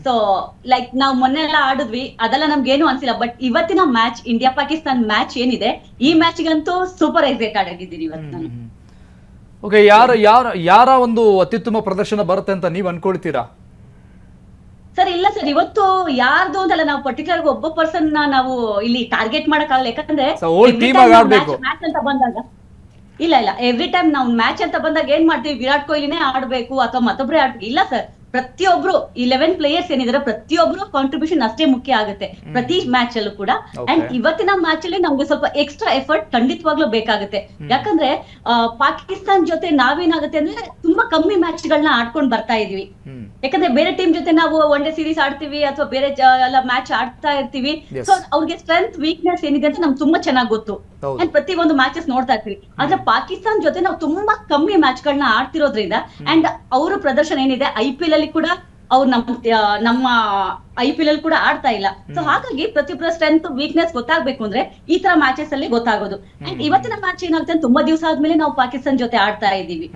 S4: ಸೊ ಲೈಕ್ ನಾವು ಮೊನ್ನೆ ಎಲ್ಲ ಆಡಿದ್ವಿ, ಅದೆಲ್ಲ ನಮ್ಗೇನು ಅನ್ಸಿಲ್ಲ. ಬಟ್ ಇವತ್ತಿನ ಮ್ಯಾಚ್, ಇಂಡಿಯಾ ಪಾಕಿಸ್ತಾನ್ ಮ್ಯಾಚ್ ಏನಿದೆ, ಈ ಮ್ಯಾಚ್ಗಂತೂ ಸೂಪರ್ ಎಕ್ಸೈಟೆಡ್ ಆಗಿದ್ದೀನಿ ಇವತ್ತು ನಾನು.
S1: ಓಕೆ, ಯಾರ ಒಂದು ಅತ್ಯುತ್ತಮ ಪ್ರದರ್ಶನ ಬರುತ್ತೆ ಅಂತ ನೀವು ಅನ್ಕೊಳ್ತೀರಾ?
S4: ಸರ್ ಇಲ್ಲ ಸರ್, ಇವತ್ತು ಯಾರ್ದು ಅಂತಲ್ಲ, ನಾವು ಪರ್ಟಿಕ್ಯುಲರ್ ಒಬ್ಬ ಪರ್ಸನ್ ನಾವು ಇಲ್ಲಿ ಟಾರ್ಗೆಟ್ ಮಾಡಕ್ಕಾಗಲ್ಲ. ಯಾಕಂದ್ರೆ ಮ್ಯಾಚ್ ಅಂತ ಬಂದಾಗ ಇಲ್ಲ ಎವ್ರಿ ಟೈಮ್ ನಾವು ಮ್ಯಾಚ್ ಅಂತ ಬಂದಾಗ ಏನ್ ಮಾಡ್ತೀವಿ, ವಿರಾಟ್ ಕೊಹ್ಲಿನೇ ಆಡ್ಬೇಕು ಅಥವಾ ಮತ್ತೊಬ್ರೆ ಆಡ್ಬೇಕು, ಇಲ್ಲ ಸರ್. ಪ್ರತಿಯೊಬ್ರು 11 ಪ್ಲೇಯರ್ಸ್ ಏನಿದಾರೆ ಪ್ರತಿಯೊಬ್ರು ಕಾಂಟ್ರಿಬ್ಯೂಷನ್ ಅಷ್ಟೇ ಮುಖ್ಯ ಆಗುತ್ತೆ ಪ್ರತಿ ಮ್ಯಾಚ್ ಅಲ್ಲೂ ಕೂಡ. ಅಂಡ್ ಇವತ್ತಿನ ಮ್ಯಾಚ್ ಅಲ್ಲಿ ನಮ್ಗೆ ಸ್ವಲ್ಪ ಎಕ್ಸ್ಟ್ರಾ ಎಫರ್ಟ್ ಖಂಡಿತವಾಗ್ಲೂ ಬೇಕಾಗುತ್ತೆ. ಯಾಕಂದ್ರೆ ಪಾಕಿಸ್ತಾನ್ ಜೊತೆ ನಾವೇನಾಗುತ್ತೆ ಅಂದ್ರೆ ತುಂಬಾ ಕಮ್ಮಿ ಮ್ಯಾಚ್ ಗಳನ್ನ ಆಡ್ಕೊಂಡ್ ಬರ್ತಾ ಇದೀವಿ. ಯಾಕಂದ್ರೆ ಬೇರೆ ಟೀಮ್ ಜೊತೆ ನಾವು ಒನ್ ಡೇ ಸೀರೀಸ್ ಆಡ್ತೀವಿ ಅಥವಾ ಬೇರೆ ಎಲ್ಲ ಮ್ಯಾಚ್ ಆಡ್ತಾ ಇರ್ತೀವಿ. ಸೊ ಅವ್ರಿಗೆ ಸ್ಟ್ರೆಂತ್ ವೀಕ್ನೆಸ್ ಏನಿದೆ ಅಂತ ನಮ್ಗೆ ತುಂಬಾ ಚೆನ್ನಾಗಿ ಗೊತ್ತು. ಅಂಡ್ ಪ್ರತಿ ಒಂದು ಮ್ಯಾಚಸ್ ನೋಡ್ತಾ ಇರ್ತೀವಿ. ಆದ್ರೆ ಪಾಕಿಸ್ತಾನ್ ಜೊತೆ ನಾವು ತುಂಬಾ ಕಮ್ಮಿ ಮ್ಯಾಚ್ ಗಳನ್ನ ಆಡ್ತಿರೋದ್ರಿಂದ ಅಂಡ್ ಅವರ ಪ್ರದರ್ಶನ ಏನಿದೆ IPL ಅಲ್ಲಿ ಕೂಡ ಅವ್ರು ನಮ್ಮ IPL ಅಲ್ಲಿ ಕೂಡ ಆಡ್ತಾ ಇಲ್ಲ. ಸೊ ಹಾಗಾಗಿ ಪ್ರತಿಯೊಬ್ಬರ ಸ್ಟ್ರೆಂತ್ ವೀಕ್ನೆಸ್ ಗೊತ್ತಾಗ್ಬೇಕು ಅಂದ್ರೆ ಈ ತರ ಮ್ಯಾಚಸ್ ಅಲ್ಲಿ ಗೊತ್ತಾಗೋದು. ಅಂಡ್ ಇವತ್ತಿನ ಮ್ಯಾಚ್ ಏನಾಗುತ್ತೆ, ತುಂಬಾ ದಿವಸ ಆದ್ಮೇಲೆ ನಾವು ಪಾಕಿಸ್ತಾನ್ ಜೊತೆ ಆಡ್ತಾ ಇದೀವಿ.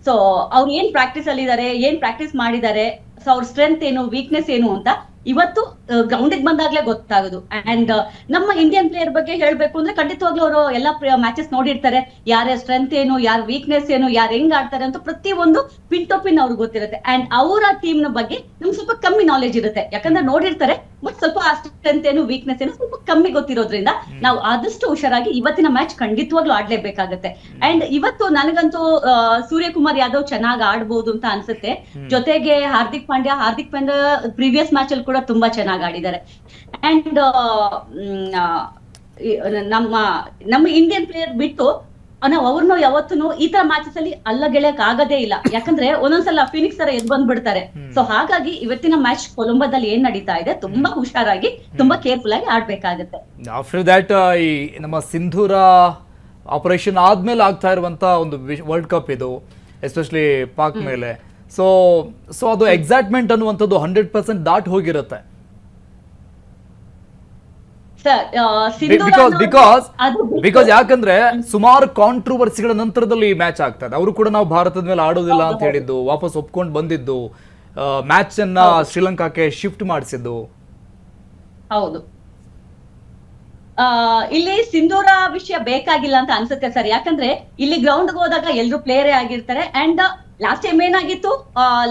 S4: ಸೊ ಅವ್ರು ಏನ್ ಪ್ರಾಕ್ಟೀಸ್ ಅಲ್ಲಿ ಇದಾರೆ, ಏನ್ ಪ್ರಾಕ್ಟೀಸ್ ಮಾಡಿದ್ದಾರೆ, ಸೊ ಅವ್ರ ಸ್ಟ್ರೆಂತ್ ಏನು, ವೀಕ್ನೆಸ್ ಏನು ಅಂತ ಇವತ್ತು ಗ್ರೌಂಡಿಗೆ ಬಂದಾಗ್ಲೇ ಗೊತ್ತಾಗೋದು. ಅಂಡ್ ನಮ್ಮ ಇಂಡಿಯನ್ ಪ್ಲೇಯರ್ ಬಗ್ಗೆ ಹೇಳ್ಬೇಕು ಅಂದ್ರೆ ಖಂಡಿತವಾಗ್ಲೂ ಅವರು ಎಲ್ಲಾ ಮ್ಯಾಚಸ್ ನೋಡಿರ್ತಾರೆ. ಯಾರ ಸ್ಟ್ರೆಂತ್ ಏನು, ಯಾರ ವೀಕ್ನೆಸ್ ಏನು, ಯಾರು ಹೆಂಗ್ ಆಡ್ತಾರೆ ಅಂತ ಪ್ರತಿಯೊಂದು ಪಿನ್ ಟು ಪಿನ್ ಅವ್ರಿಗೆ ಗೊತ್ತಿರುತ್ತೆ. ಅಂಡ್ ಅವರ ಟೀಮ್ ನ ಬಗ್ಗೆ ನಮ್ಗೆ ಸ್ವಲ್ಪ ಕಮ್ಮಿ ನಾಲೆಜ್ ಇರುತ್ತೆ, ಯಾಕಂದ್ರೆ ನೋಡಿರ್ತಾರೆ. ಬಟ್ ಸ್ವಲ್ಪ ಸ್ಟ್ರೆಂತ್ ಏನು, ವೀಕ್ನೆಸ್ ಏನು ಸ್ವಲ್ಪ ಕಮ್ಮಿ ಗೊತ್ತಿರೋದ್ರಿಂದ ನಾವು ಆದಷ್ಟು ಹುಷಾರಾಗಿ ಇವತ್ತಿನ ಮ್ಯಾಚ್ ಖಂಡಿತವಾಗ್ಲೂ ಆಡ್ಲೇಬೇಕಾಗತ್ತೆ. ಅಂಡ್ ಇವತ್ತು ನನಗಂತೂ ಸೂರ್ಯಕುಮಾರ್ ಯಾದವ್ ಚೆನ್ನಾಗಿ ಆಡ್ಬೋದು ಅಂತ ಅನ್ಸುತ್ತೆ. ಜೊತೆಗೆ ಹಾರ್ದಿಕ್ ಪಾಂಡ್ಯ ಪ್ರೀವಿಯಸ್ ಮ್ಯಾಚ್ ಅಲ್ಲಿ ಕೂಡ ತುಂಬಾ ಚೆನ್ನಾಗಿ ಆಡಿದ್ದಾರೆ. ಅಂಡ್ ನಮ್ಮ ಇಂಡಿಯನ್ ಪ್ಲೇಯರ್ ಬಿಟ್ಟು ನಾವು ಅವ್ರನ್ನೂ ಯಾವತ್ತೂ ಈ ತರ ಮ್ಯಾಚಸ್ ಅಲ್ಲಿ ಅಲ್ಲಗೆಳೆಯಕ್ ಆಗದೇ ಇಲ್ಲ. ಯಾಕಂದ್ರೆ ಒಂದೊಂದ್ಸಲ ಫಿನಿಕ್ಸ್ ತರ ಎದ್ ಬಂದ್ಬಿಡ್ತಾರೆ. ಸೊ ಹಾಗಾಗಿ ಇವತ್ತಿನ ಮ್ಯಾಚ್ ಕೊಲಂಬೋದಲ್ಲಿ ಏನ್ ನಡೀತಾ ಇದೆ, ತುಂಬಾ ಹುಷಾರಾಗಿ ತುಂಬಾ ಕೇರ್ಫುಲ್ ಆಗಿ ಆಡ್ಬೇಕಾಗುತ್ತೆ.
S1: ಆಫ್ಟರ್ ದಟ್ ಈ ನಮ್ಮ ಸಿಂಧೂರ ಆಪರೇಷನ್ ಆದ್ಮೇಲೆ ಆಗ್ತಾ ಇರುವಂತ ಒಂದು ವರ್ಲ್ಡ್ ಕಪ್ ಇದು, ಎಸ್ಪೆಷಲಿ ಪಾಕ್ ಮೇಲೆ. ಸೊ ಅದು ಎಕ್ಸೈಟ್ಮೆಂಟ್ ಅನ್ನುವಂಥದ್ದು 100% ದಾಟ್ ಹೋಗಿರುತ್ತೆ. ಬಿಕಾಸ್ ಯಾಕಂದ್ರೆ ಸುಮಾರು ಕಾಂಟ್ರವರ್ಸಿಗಳ ನಂತರದಲ್ಲಿ ಈ ಮ್ಯಾಚ್ ಆಗ್ತದೆ. ಅವರು ಕೂಡ ನಾವು ಭಾರತದ ಮೇಲೆ ಆಡೋದಿಲ್ಲ ಅಂತ ಹೇಳಿದ್ದು, ವಾಪಸ್ ಒಪ್ಕೊಂಡು ಬಂದಿದ್ದು, ಮ್ಯಾಚ್ ಅನ್ನ ಶ್ರೀಲಂಕಾಕ್ಕೆ ಶಿಫ್ಟ್ ಮಾಡಿಸಿದ್ದು.
S4: ಹೌದು, ಇಲ್ಲಿ ಸಿಂಧೂರ ವಿಷಯ ಬೇಕಾಗಿಲ್ಲ ಅಂತ ಅನ್ಸುತ್ತೆ ಸರ್. ಯಾಕಂದ್ರೆ ಇಲ್ಲಿ ಗ್ರೌಂಡ್ ಹೋದಾಗ ಎಲ್ರು ಪ್ಲೇಯರೇ ಆಗಿರ್ತಾರೆ. ಅಂಡ್ ಲಾಸ್ಟ್ ಟೈಮ್ ಏನಾಗಿತ್ತು,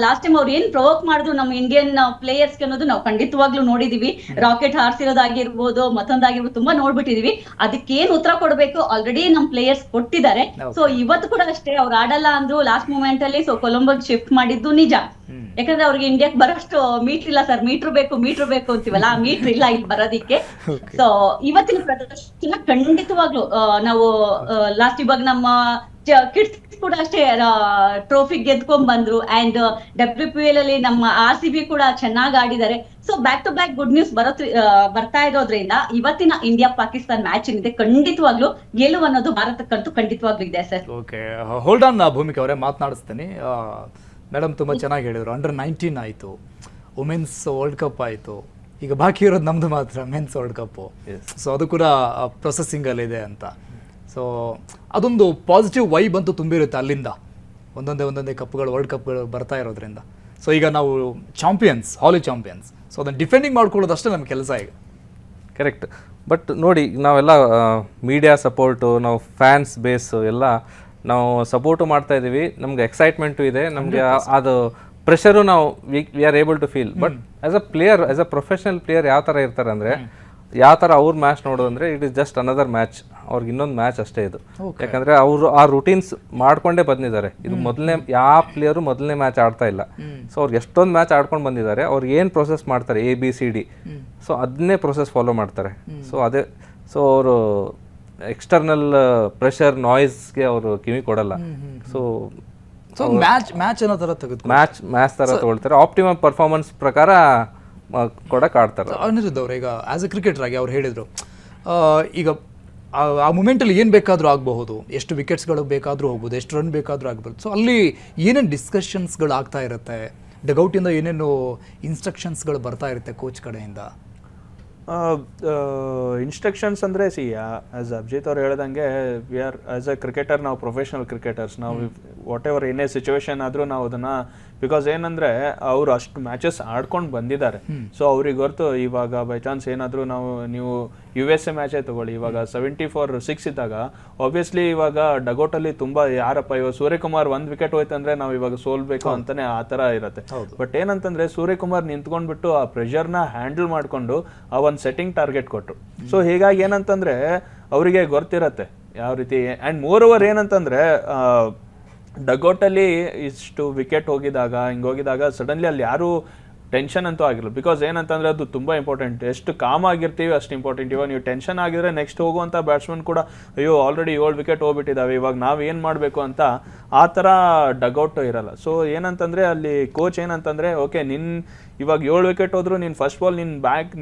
S4: ಲಾಸ್ಟ್ ಟೈಮ್ ಅವ್ರು ಏನ್ ಪ್ರವೋಕ್ ಮಾಡಿದ್ರು ನಮ್ಮ ಇಂಡಿಯನ್ ಪ್ಲೇಯರ್ಸ್ ಅನ್ನೋದು ನಾವು ಖಂಡಿತವಾಗ್ಲೂ ನೋಡಿದೀವಿ. ರಾಕೆಟ್ ಹಾರಿಸಿರೋದಾಗಿರ್ಬೋದು, ಮತ್ತೊಂದಾಗಿರ್ಬೋದು, ತುಂಬಾ ನೋಡ್ಬಿಟ್ಟಿದೀವಿ. ಅದಕ್ಕೇನ್ ಉತ್ತರ ಕೊಡ್ಬೇಕು ಆಲ್ರೆಡಿ ನಮ್ ಪ್ಲೇಯರ್ಸ್ ಕೊಟ್ಟಿದ್ದಾರೆ. ಸೊ ಇವತ್ತು ಕೂಡ ಅಷ್ಟೇ, ಅವ್ರು ಆಡಲ್ಲ ಅಂದ್ರು ಲಾಸ್ಟ್ ಮೂಮೆಂಟ್ ಅಲ್ಲಿ. ಸೊ ಕೊಲಂಬೋಗ್ ಶಿಫ್ಟ್ ಮಾಡಿದ್ದು ನಿಜ. ಯಾಕಂದ್ರೆ ಅವ್ರಿಗೆ ಇಂಡಿಯಾಕ್ ಬರೋಷ್ಟು ಮೀಟರ್ ಇಲ್ಲ ಸರ್. ಮೀಟರ್ ಬೇಕು ಅಂತೀವಲ್ಲ, ಆ ಮೀಟರ್ ಇಲ್ಲ ಇಲ್ಲಿ ಬರೋದಿಕ್ಕೆ. ಸೊ ಇವತ್ತಿನ ಪ್ರದರ್ಶನ ಖಂಡಿತವಾಗ್ಲು ನಾವು ಲಾಸ್ಟ್ ಇವಾಗ ನಮ್ಮ ಕಿಡ್ಸ್ ಕೂಡ ಅಷ್ಟೇ ಟ್ರೋಫಿ ಗೆದ್ಕೊಂಡ್ ಬಂದ್ರು. ಅಂಡ್ WPL ಅಲ್ಲಿ ನಮ್ಮ RCB ಕೂಡ ಚೆನ್ನಾಗಿ ಆಡಿದ್ದಾರೆ. So back to back good news ಬರ್ತಾ ಇರೋದ್ರಿಂದ ಇವತ್ತಿನ ಇಂಡಿಯಾ ಪಾಕಿಸ್ತಾನ್ ಮ್ಯಾಚ್ ಏನಿದೆ ಖಂಡಿತವಾಗ್ಲು ಗೆಲುವು ಅನ್ನೋದು ಭಾರತಕ್ಕಂತೂ ಖಂಡಿತವಾಗ್ಲೂ ಇದೆ sir.
S1: Okay, hold on Bhumika ಅವರೇ, ಮಾತನಾಡಿಸ್ತೀನಿ. ಮೇಡಮ್ ತುಂಬಾ ಚೆನ್ನಾಗಿ ಹೇಳಿದ್ರು. ಅಂಡರ್-19 ಆಯ್ತು, ವುಮೆನ್ಸ್ ವರ್ಲ್ಡ್ ಕಪ್ ಆಯ್ತು, ಈಗ ಬಾಕಿ ಇರೋದು ನಮ್ದು ಮಾತ್ರ ಮೆನ್ಸ್ ವರ್ಲ್ಡ್ ಕಪ್. ಸೊ ಅದು ಕೂಡ ಪ್ರೊಸೆಸಿಂಗ್ ಅಲ್ಲಿ ಇದೆ ಅಂತ. ಸೊ ಅದೊಂದು ಪಾಸಿಟಿವ್ ವೈಬ್ ಅಂತೂ ತುಂಬಿರುತ್ತೆ ಅಲ್ಲಿಂದ. ಒಂದೊಂದೇ ಕಪ್ಗಳು, ವರ್ಲ್ಡ್ ಕಪ್ಗಳು ಬರ್ತಾ ಇರೋದ್ರಿಂದ. ಸೊ ಈಗ ನಾವು ಚಾಂಪಿಯನ್ಸ್, ಹಾಲಿ ಚಾಂಪಿಯನ್ಸ್. ಸೊ ಅದನ್ನು ಡಿಫೆಂಡಿಂಗ್ ಮಾಡ್ಕೊಳ್ಳೋದು ಅಷ್ಟೇ ನಮ್ಮ ಕೆಲಸ ಈಗ.
S2: ಕರೆಕ್ಟ್. ಬಟ್ ನೋಡಿ, ನಾವೆಲ್ಲ ಮೀಡಿಯಾ ಸಪೋರ್ಟು, ನಾವು ಫ್ಯಾನ್ಸ್ ಬೇಸು ಎಲ್ಲ ನಾವು ಸಪೋರ್ಟು ಮಾಡ್ತಾ ಇದ್ದೀವಿ. ನಮ್ಗೆ ಎಕ್ಸೈಟ್ಮೆಂಟು ಇದೆ, ನಮಗೆ ಅದು ಪ್ರೆಷರು ನಾವು we are able to feel. But as a player, as a professional player ಯಾವ ಥರ ಇರ್ತಾರೆ ಅಂದರೆ, ಯಾವ ಥರ ಅವ್ರ ಮ್ಯಾಚ್ ನೋಡೋದಂದ್ರೆ it is just another match. ಅವ್ರಿಗೆ ಇನ್ನೊಂದು ಮ್ಯಾಚ್ ಅಷ್ಟೇ ಇದು. ಯಾಕಂದರೆ ಅವರು ಆ ರೂಟೀನ್ಸ್ ಮಾಡ್ಕೊಂಡೇ ಬಂದಿದ್ದಾರೆ. ಇದು ಯಾವ ಪ್ಲೇಯರು ಮೊದಲನೇ ಮ್ಯಾಚ್ ಆಡ್ತಾ ಇಲ್ಲ. ಸೊ ಅವ್ರಿಗೆ ಎಷ್ಟೊಂದು ಮ್ಯಾಚ್ ಆಡ್ಕೊಂಡು ಬಂದಿದ್ದಾರೆ. ಅವ್ರು ಏನು ಪ್ರೊಸೆಸ್ ಮಾಡ್ತಾರೆ ABCD, ಸೊ ಅದನ್ನೇ ಪ್ರೊಸೆಸ್ ಫಾಲೋ ಮಾಡ್ತಾರೆ. ಸೊ ಅದೇ, ಸೊ ಅವರು ಎಕ್ಸ್ಟರ್ನಲ್ ಪ್ರೆಷರ್, ನಾಯ್ಸ್ಗೆ ಅವರು ಕಿವಿ ಕೊಡಲ್ಲ. ಸೊ
S1: ಮ್ಯಾಚ್ ಅನ್ನೋ ಥರ
S2: ಮ್ಯಾಚ್ ಥರ ತಗೊಳ್ತಾರೆ. ಆಪ್ಟಿಮಮ್ ಪರ್ಫಾರ್ಮೆನ್ಸ್ ಪ್ರಕಾರ ಕೊಡಕ್ಕೆ ಆಡ್ತಾರೆ.
S1: ಅನಿರುದ್ಧ್ ಅವ್ರು ಈಗ ಆಸ್ ಎ ಕ್ರಿಕೆಟರ್ ಆಗಿ ಅವ್ರು ಹೇಳಿದ್ರು, ಈಗ ಆ ಮೂಮೆಂಟಲ್ಲಿ ಏನು ಬೇಕಾದರೂ ಆಗಬಹುದು, ಎಷ್ಟು ವಿಕೆಟ್ಸ್ಗಳು ಬೇಕಾದರೂ ಹೋಗ್ಬೋದು, ಎಷ್ಟು ರನ್ ಬೇಕಾದರೂ ಆಗ್ಬೋದು. ಸೊ ಅಲ್ಲಿ ಏನೇನು ಡಿಸ್ಕಷನ್ಸ್ಗಳು ಆಗ್ತಾ ಇರುತ್ತೆ, ಡಗೌಟಿಂದ ಏನೇನು ಇನ್ಸ್ಟ್ರಕ್ಷನ್ಸ್ಗಳು ಬರ್ತಾ ಇರುತ್ತೆ ಕೋಚ್ ಕಡೆಯಿಂದ?
S3: ಇನ್ಸ್ಟ್ರಕ್ಷನ್ಸ್ ಅಂದರೆ ಆಸ್ ಅಭಿಜಿತ್ ಅವ್ರು ಹೇಳ್ದಂಗೆ we are as a cricketer ನಾವು ಪ್ರೊಫೆಷನಲ್ ಕ್ರಿಕೆಟರ್ಸ್ ನಾವು ವಾಟ್ ಎವರ್ ಏನೇ ಸಿಚುವೇಶನ್ ಆದರೂ ನಾವು ಅದನ್ನ ಬಿಕಾಸ್ ಏನಂದ್ರೆ ಅವರು ಅಷ್ಟು ಮ್ಯಾಚಸ್ ಆಡ್ಕೊಂಡು ಬಂದಿದ್ದಾರೆ ಸೊ ಅವ್ರಿಗೆ ಹೊರತು ಇವಾಗ ಬೈ ಚಾನ್ಸ್ ಏನಾದರೂ ನೀವು USA ಮ್ಯಾಚೇ ತಗೊಳ್ಳಿ ಇವಾಗ 74-6 ಇದ್ದಾಗ ಆಬ್ವಿಯಸ್ಲಿ ಇವಾಗ ಡಗೋಟಲ್ಲಿ ತುಂಬಾ ಯಾರಪ್ಪ ಇವಾಗ ಸೂರ್ಯಕುಮಾರ್ 1 ವಿಕೆಟ್ ಹೋಯ್ತಂದ್ರೆ ನಾವು ಇವಾಗ ಸೋಲ್ಬೇಕು ಅಂತಾನೆ ಆ ತರ ಇರುತ್ತೆ. ಬಟ್ ಏನಂತಂದ್ರೆ ಸೂರ್ಯಕುಮಾರ್ ನಿಂತ್ಕೊಂಡ್ಬಿಟ್ಟು ಆ ಪ್ರೆಷರ್ನ ಹ್ಯಾಂಡಲ್ ಮಾಡ್ಕೊಂಡು ಆ ಒಂದು ಸೆಟ್ಟಿಂಗ್ ಟಾರ್ಗೆಟ್ ಕೊಟ್ರು. ಸೊ ಹೀಗಾಗಿ ಏನಂತಂದ್ರೆ ಅವರಿಗೆ ಗೊತ್ತಿರತ್ತೆ ಯಾವ ರೀತಿ. ಅಂಡ್ ಮೋರ್ ಓವರ್ ಏನಂತಂದ್ರೆ ಡಗೋಟಲ್ಲಿ ಇಷ್ಟು ವಿಕೆಟ್ ಹೋಗಿದಾಗ ಸಡನ್ಲಿ ಅಲ್ಲಿ ಯಾರು ಟೆನ್ಷನ್ ಅಂತೂ ಆಗಿರಲ್ಲ. ಬಿಕಾಸ್ ಏನಂತಂದ್ರೆ ಅದು ತುಂಬಾ ಇಂಪಾರ್ಟೆಂಟ್. ಎಷ್ಟು ಕಾಮ್ ಆಗಿರ್ತೀವಿ ಅಷ್ಟು ಇಂಪಾರ್ಟೆಂಟ್. ಇವಾಗ ನೀವು ಟೆನ್ಷನ್ ಆಗಿದ್ರೆ ನೆಕ್ಸ್ಟ್ ಹೋಗುವಂತ ಬ್ಯಾಟ್ಸ್ಮನ್ ಕೂಡ ಅಯ್ಯೋ ಆಲ್ರೆಡಿ 7 ವಿಕೆಟ್ ಹೋಗ್ಬಿಟ್ಟಿದಾವೆ, ಇವಾಗ ನಾವ್ ಏನ್ ಮಾಡ್ಬೇಕು ಅಂತ ಆ ತರ ಡಗ್ಔಟ್ ಇರಲ್ಲ. ಸೊ ಏನಂತಂದ್ರೆ ಅಲ್ಲಿ ಕೋಚ್ ಏನಂತಂದ್ರೆ ಓಕೆ ಇವಾಗ 7 ವಿಕೆಟ್ ಹೋದ್ರು ನೀನ್ ಫಸ್ಟ್ ಬಾಲ್ ನಿನ್ ಬ್ಯಾಕ್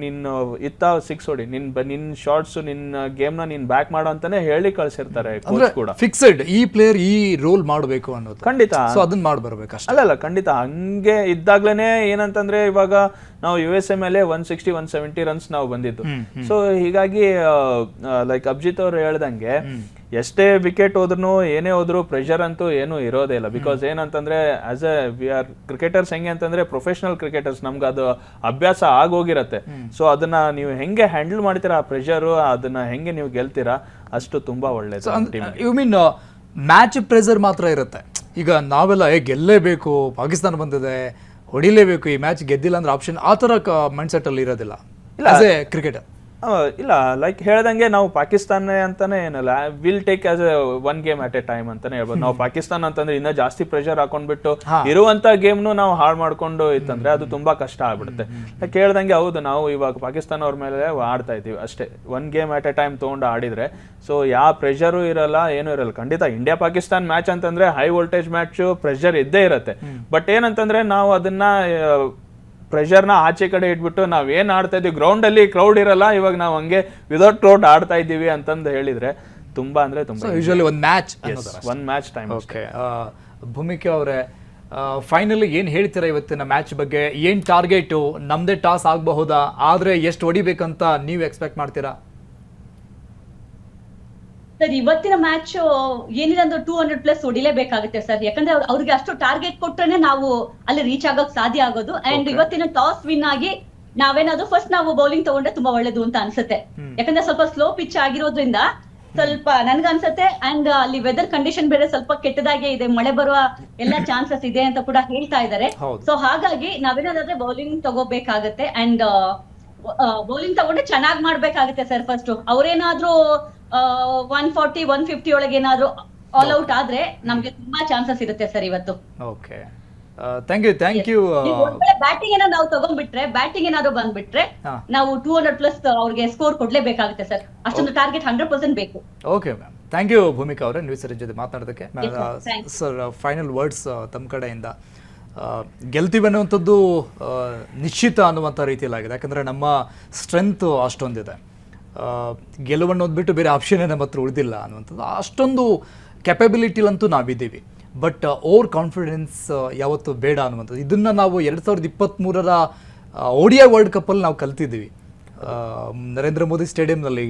S3: ಇತ್ತ 6 ಹೊಡಿ, ನಿನ್ ಶಾರ್ಟ್ಸ್ ನಿನ್ನ ಗೇಮ್ ನ ನೀನ್ ಬ್ಯಾಕ್ ಮಾಡೋ ಅಂತಾನೆ ಹೇಳಿ ಕಳ್ಸಿರ್ತಾರೆ ಕೋಚ್ ಕೂಡ.
S1: ಫಿಕ್ಸೆಡ್ ಈ ಪ್ಲೇಯರ್ ಈ ರೋಲ್ ಮಾಡಬೇಕು ಅನ್ನೋದು
S3: ಖಂಡಿತ.
S1: ಸೊ ಅದನ್ನ ಮಾಡ್ಬರ್ಬೇಕು ಅಷ್ಟೇ.
S3: ಅಲ್ಲ ಖಂಡಿತ ಹಂಗೆ ಇದ್ದಾಗ್ಲೇನೆ ಏನಂತಂದ್ರೆ ಇವಾಗ ನಾವು USA ಮೇಲೆ 160-170 ರನ್ಸ್ ನಾವು ಬಂದಿದ್ದು. ಸೊ ಹೀಗಾಗಿ ಲೈಕ್ ಅಭಿಜಿತ್ ಅವ್ರು ಹೇಳ್ದಂಗೆ ಎಷ್ಟೇ ವಿಕೆಟ್ ಹೋದ್ರು ಏನೇ ಹೋದ್ರು ಪ್ರೆಷರ್ ಅಂತೂ ಏನು ಇರೋದೇ ಇಲ್ಲ. ಬಿಕಾಸ್ ಏನಂತಂದ್ರೆ as A we are cricketers ಹೆಂಗೆ ಅಂತಂದ್ರೆ ಪ್ರೊಫೆಷನಲ್ ಕ್ರಿಕೆಟರ್ಸ್ ನಮ್ಗೆ ಅದು ಅಭ್ಯಾಸ ಆಗೋಗಿರತ್ತೆ. ಸೊ ಅದನ್ನ ನೀವು ಹೆಂಗೆ ಹ್ಯಾಂಡಲ್ ಮಾಡ್ತೀರಾ ಆ ಪ್ರೆಷರ್, ಅದನ್ನ ಹೆಂಗೆ ನೀವು ಗೆಲ್ತೀರಾ ಅಷ್ಟು ತುಂಬಾ ಒಳ್ಳೇದು.
S1: ಯು ಮೀನ್ ಮ್ಯಾಚ್ ಪ್ರೆಷರ್ ಮಾತ್ರ ಇರುತ್ತೆ. ಈಗ ನಾವೆಲ್ಲ ಗೆಲ್ಲೇಬೇಕು, ಪಾಕಿಸ್ತಾನ ಬಂದಿದೆ ಹೊಡಿಲೇಬೇಕು, ಈ ಮ್ಯಾಚ್ ಗೆದ್ದಿಲ್ಲ ಅಂದ್ರೆ ಆಪ್ಷನ್ ಆ ತರ ಮೈಂಡ್ ಸೆಟ್ ಅಲ್ಲಿ ಇರೋದಿಲ್ಲ ಕ್ರಿಕೆಟರ್.
S3: ಇಲ್ಲ ಲೈಕ್ ಹೇಳ್ದಂಗೆ ನಾವು ಪಾಕಿಸ್ತಾನ ಅಂತಾನೆ ಏನಲ್ಲ, will take as A 1 game at A time ಅಂತಾನೆ ಹೇಳ್ಬೋದು. ನಾವು ಪಾಕಿಸ್ತಾನ ಅಂತಂದ್ರೆ ಇನ್ನ ಜಾಸ್ತಿ ಪ್ರೆಷರ್ ಹಾಕೊಂಡ್ಬಿಟ್ಟು ಇರುವಂತ ಗೇಮ್ನು ನಾವು ಹಾಳು ಮಾಡ್ಕೊಂಡು ಇತ್ತಂದ್ರೆ ಅದು ತುಂಬಾ ಕಷ್ಟ ಆಗ್ಬಿಡುತ್ತೆ. ಲೈಕ್ ಹೇಳ್ದಂಗೆ ಹೌದು ನಾವು ಇವಾಗ ಪಾಕಿಸ್ತಾನ ಅವ್ರ ಮೇಲೆ ಆಡ್ತಾ ಇದೀವಿ ಅಷ್ಟೇ, 1 ಗೇಮ್ ಅಟ್ ಎ ಟೈಮ್ ತಗೊಂಡು ಆಡಿದ್ರೆ ಸೊ ಯಾವ ಪ್ರೆಷರು ಇರಲ್ಲ ಏನೂ ಇರಲ್ಲ. ಖಂಡಿತ ಇಂಡಿಯಾ ಪಾಕಿಸ್ತಾನ್ ಮ್ಯಾಚ್ ಅಂತಂದ್ರೆ ಹೈ ವೋಲ್ಟೇಜ್ ಮ್ಯಾಚ್, ಪ್ರೆಷರ್ ಇದ್ದೇ ಇರುತ್ತೆ. ಬಟ್ ಏನಂತಂದ್ರೆ ನಾವು ಅದನ್ನ ಪ್ರೆಷರ್ನ ಆಚೆ ಕಡೆ ಇಟ್ಬಿಟ್ಟು ನಾವ್ ಏನ್ ಆಡ್ತಾ ಇದೀವಿ, ಗ್ರೌಂಡ್ ಅಲ್ಲಿ ಕ್ರೌಡ್ ಇರಲ್ಲ, ಇವಾಗ ನಾವು ಹಂಗೆ ವಿದೌಟ್ ಕ್ರೌಡ್ ಆಡ್ತಾ ಇದ್ದೀವಿ ಅಂತಂದು ಹೇಳಿದ್ರೆ ತುಂಬಾ ಅಂದ್ರೆ ತುಂಬಾ
S1: ಯೂಶುವಲಿ ಒಂದು
S3: ಮ್ಯಾಚ್ ಟೈಮ್.
S1: ಓಕೆ ಭೂಮಿಕೆ ಅವರೇ, ಫೈನಲಿ ಏನ್ ಹೇಳ್ತೀರಾ ಇವತ್ತಿನ ಮ್ಯಾಚ್ ಬಗ್ಗೆ? ಏನ್ ಟಾರ್ಗೆಟ್? ನಮ್ದೇ ಟಾಸ್ ಆಗಬಹುದಾ? ಆದ್ರೆ ಎಷ್ಟು ಹೊಡಿಬೇಕಂತ ನೀವು ಎಕ್ಸ್ಪೆಕ್ಟ್ ಮಾಡ್ತೀರಾ?
S4: ಸರ್ ಇವತ್ತಿನ ಮ್ಯಾಚ್ ಏನಿಲ್ಲ ಅಂದ್ರೆ 200+ ಹೊಡಿಲೇಬೇಕಾಗುತ್ತೆ ಸರ್. ಯಾಕಂದ್ರೆ ಅವ್ರಿಗೆ ಅಷ್ಟು ಟಾರ್ಗೆಟ್ ಕೊಟ್ರೇನೆ ನಾವು ಅಲ್ಲಿ ರೀಚ್ ಆಗೋಕ್ ಸಾಧ್ಯ ಆಗೋದು. ಅಂಡ್ ಇವತ್ತಿನ ಟಾಸ್ ವಿನ್ ಆಗಿ ನಾವೇನಾದ್ರೂ ಫಸ್ಟ್ ನಾವು ಬೌಲಿಂಗ್ ತಗೊಂಡ್ರೆ ತುಂಬಾ ಒಳ್ಳೇದು ಅಂತ ಅನ್ಸುತ್ತೆ. ಯಾಕಂದ್ರೆ ಸ್ವಲ್ಪ ಸ್ಲೋ ಪಿಚ್ ಆಗಿರೋದ್ರಿಂದ ಸ್ವಲ್ಪ ನನ್ಗನ್ಸತ್ತೆ. ಅಂಡ್ ಅಲ್ಲಿ ವೆದರ್ ಕಂಡೀಷನ್ ಬೇರೆ ಸ್ವಲ್ಪ ಕೆಟ್ಟದಾಗೆ ಇದೆ, ಮಳೆ ಬರುವ ಎಲ್ಲ ಚಾನ್ಸಸ್ ಇದೆ ಅಂತ ಕೂಡ ಹೇಳ್ತಾ ಇದ್ದಾರೆ. ಸೊ ಹಾಗಾಗಿ ನಾವೇನಾದ್ರೆ ಬೌಲಿಂಗ್ ತಗೋಬೇಕಾಗತ್ತೆ. ಅಂಡ್ ಬೌಲಿಂಗ್ ತಗೊಂಡ್ರೆ ಚೆನ್ನಾಗ್ ಮಾಡ್ಬೇಕಾಗುತ್ತೆ ಸರ್. ಫಸ್ಟ್ ಅವ್ರೇನಾದ್ರೂ 140-150 ಒಳಗೆ ಏನಾದ್ರೂ ಆಲ್ ಔಟ್ ಆದ್ರೆ ನಮ್ಗೆ ತುಂಬಾ ಚಾನ್ಸಸ್ ಇರುತ್ತೆ ಸರ್ ಇವತ್ತು.
S1: Okay, thank you.
S4: ಬ್ಯಾಟಿಂಗ್ ಏನಾದ್ರು ನಾವು ತಗೊಂಡ್ಬಿಟ್ರೆ, ಬ್ಯಾಟಿಂಗ್ ಏನಾದ್ರು ಬಂದ್ಬಿಟ್ರೆ ನಾವು 200+ ಅವ್ರಿಗೆ ಸ್ಕೋರ್ ಕೊಡ್ಲೇಬೇಕಾಗುತ್ತೆ ಸರ್. ಅಷ್ಟೊಂದು ಟಾರ್ಗೆಟ್ 100% ಬೇಕು.
S1: Okay ma'am, thank you Bhumika ಅವರೇ ನೀವು ಸರ್ ಜೊತೆ ಮಾತನಾಡೋದಕ್ಕೆ. ಸರ್ ಫೈನಲ್ ವರ್ಡ್ಸ್ ತಮ್ಮ ಕಡೆಯಿಂದ. ಗೆಲ್ತೀವಿ ಅನ್ನುವಂಥದ್ದು ನಿಶ್ಚಿತ ಅನ್ನುವಂಥ ರೀತಿಯಲ್ಲಾಗಿದೆ. ಯಾಕಂದರೆ ನಮ್ಮ ಸ್ಟ್ರೆಂತ್ ಅಷ್ಟೊಂದಿದೆ, ಗೆಲುವನ್ನೋದು ಬಿಟ್ಟು ಬೇರೆ ಆಪ್ಷನ್ನೇ ನಮ್ಮ ಹತ್ರ ಉಳಿದಿಲ್ಲ ಅನ್ನುವಂಥದ್ದು, ಅಷ್ಟೊಂದು ಕೆಪಬಿಲಿಟಿಲಂತೂ ನಾವಿದ್ದೀವಿ. ಬಟ್ ಓವರ್ ಕಾನ್ಫಿಡೆನ್ಸ್ ಯಾವತ್ತೂ ಬೇಡ ಅನ್ನುವಂಥದ್ದು, ಇದನ್ನು ನಾವು 2023ರ ODI ವರ್ಲ್ಡ್ ಕಪ್ಪಲ್ಲಿ ನಾವು ಕಲ್ತಿದ್ದೀವಿ ನರೇಂದ್ರ ಮೋದಿ ಸ್ಟೇಡಿಯಂನಲ್ಲಿ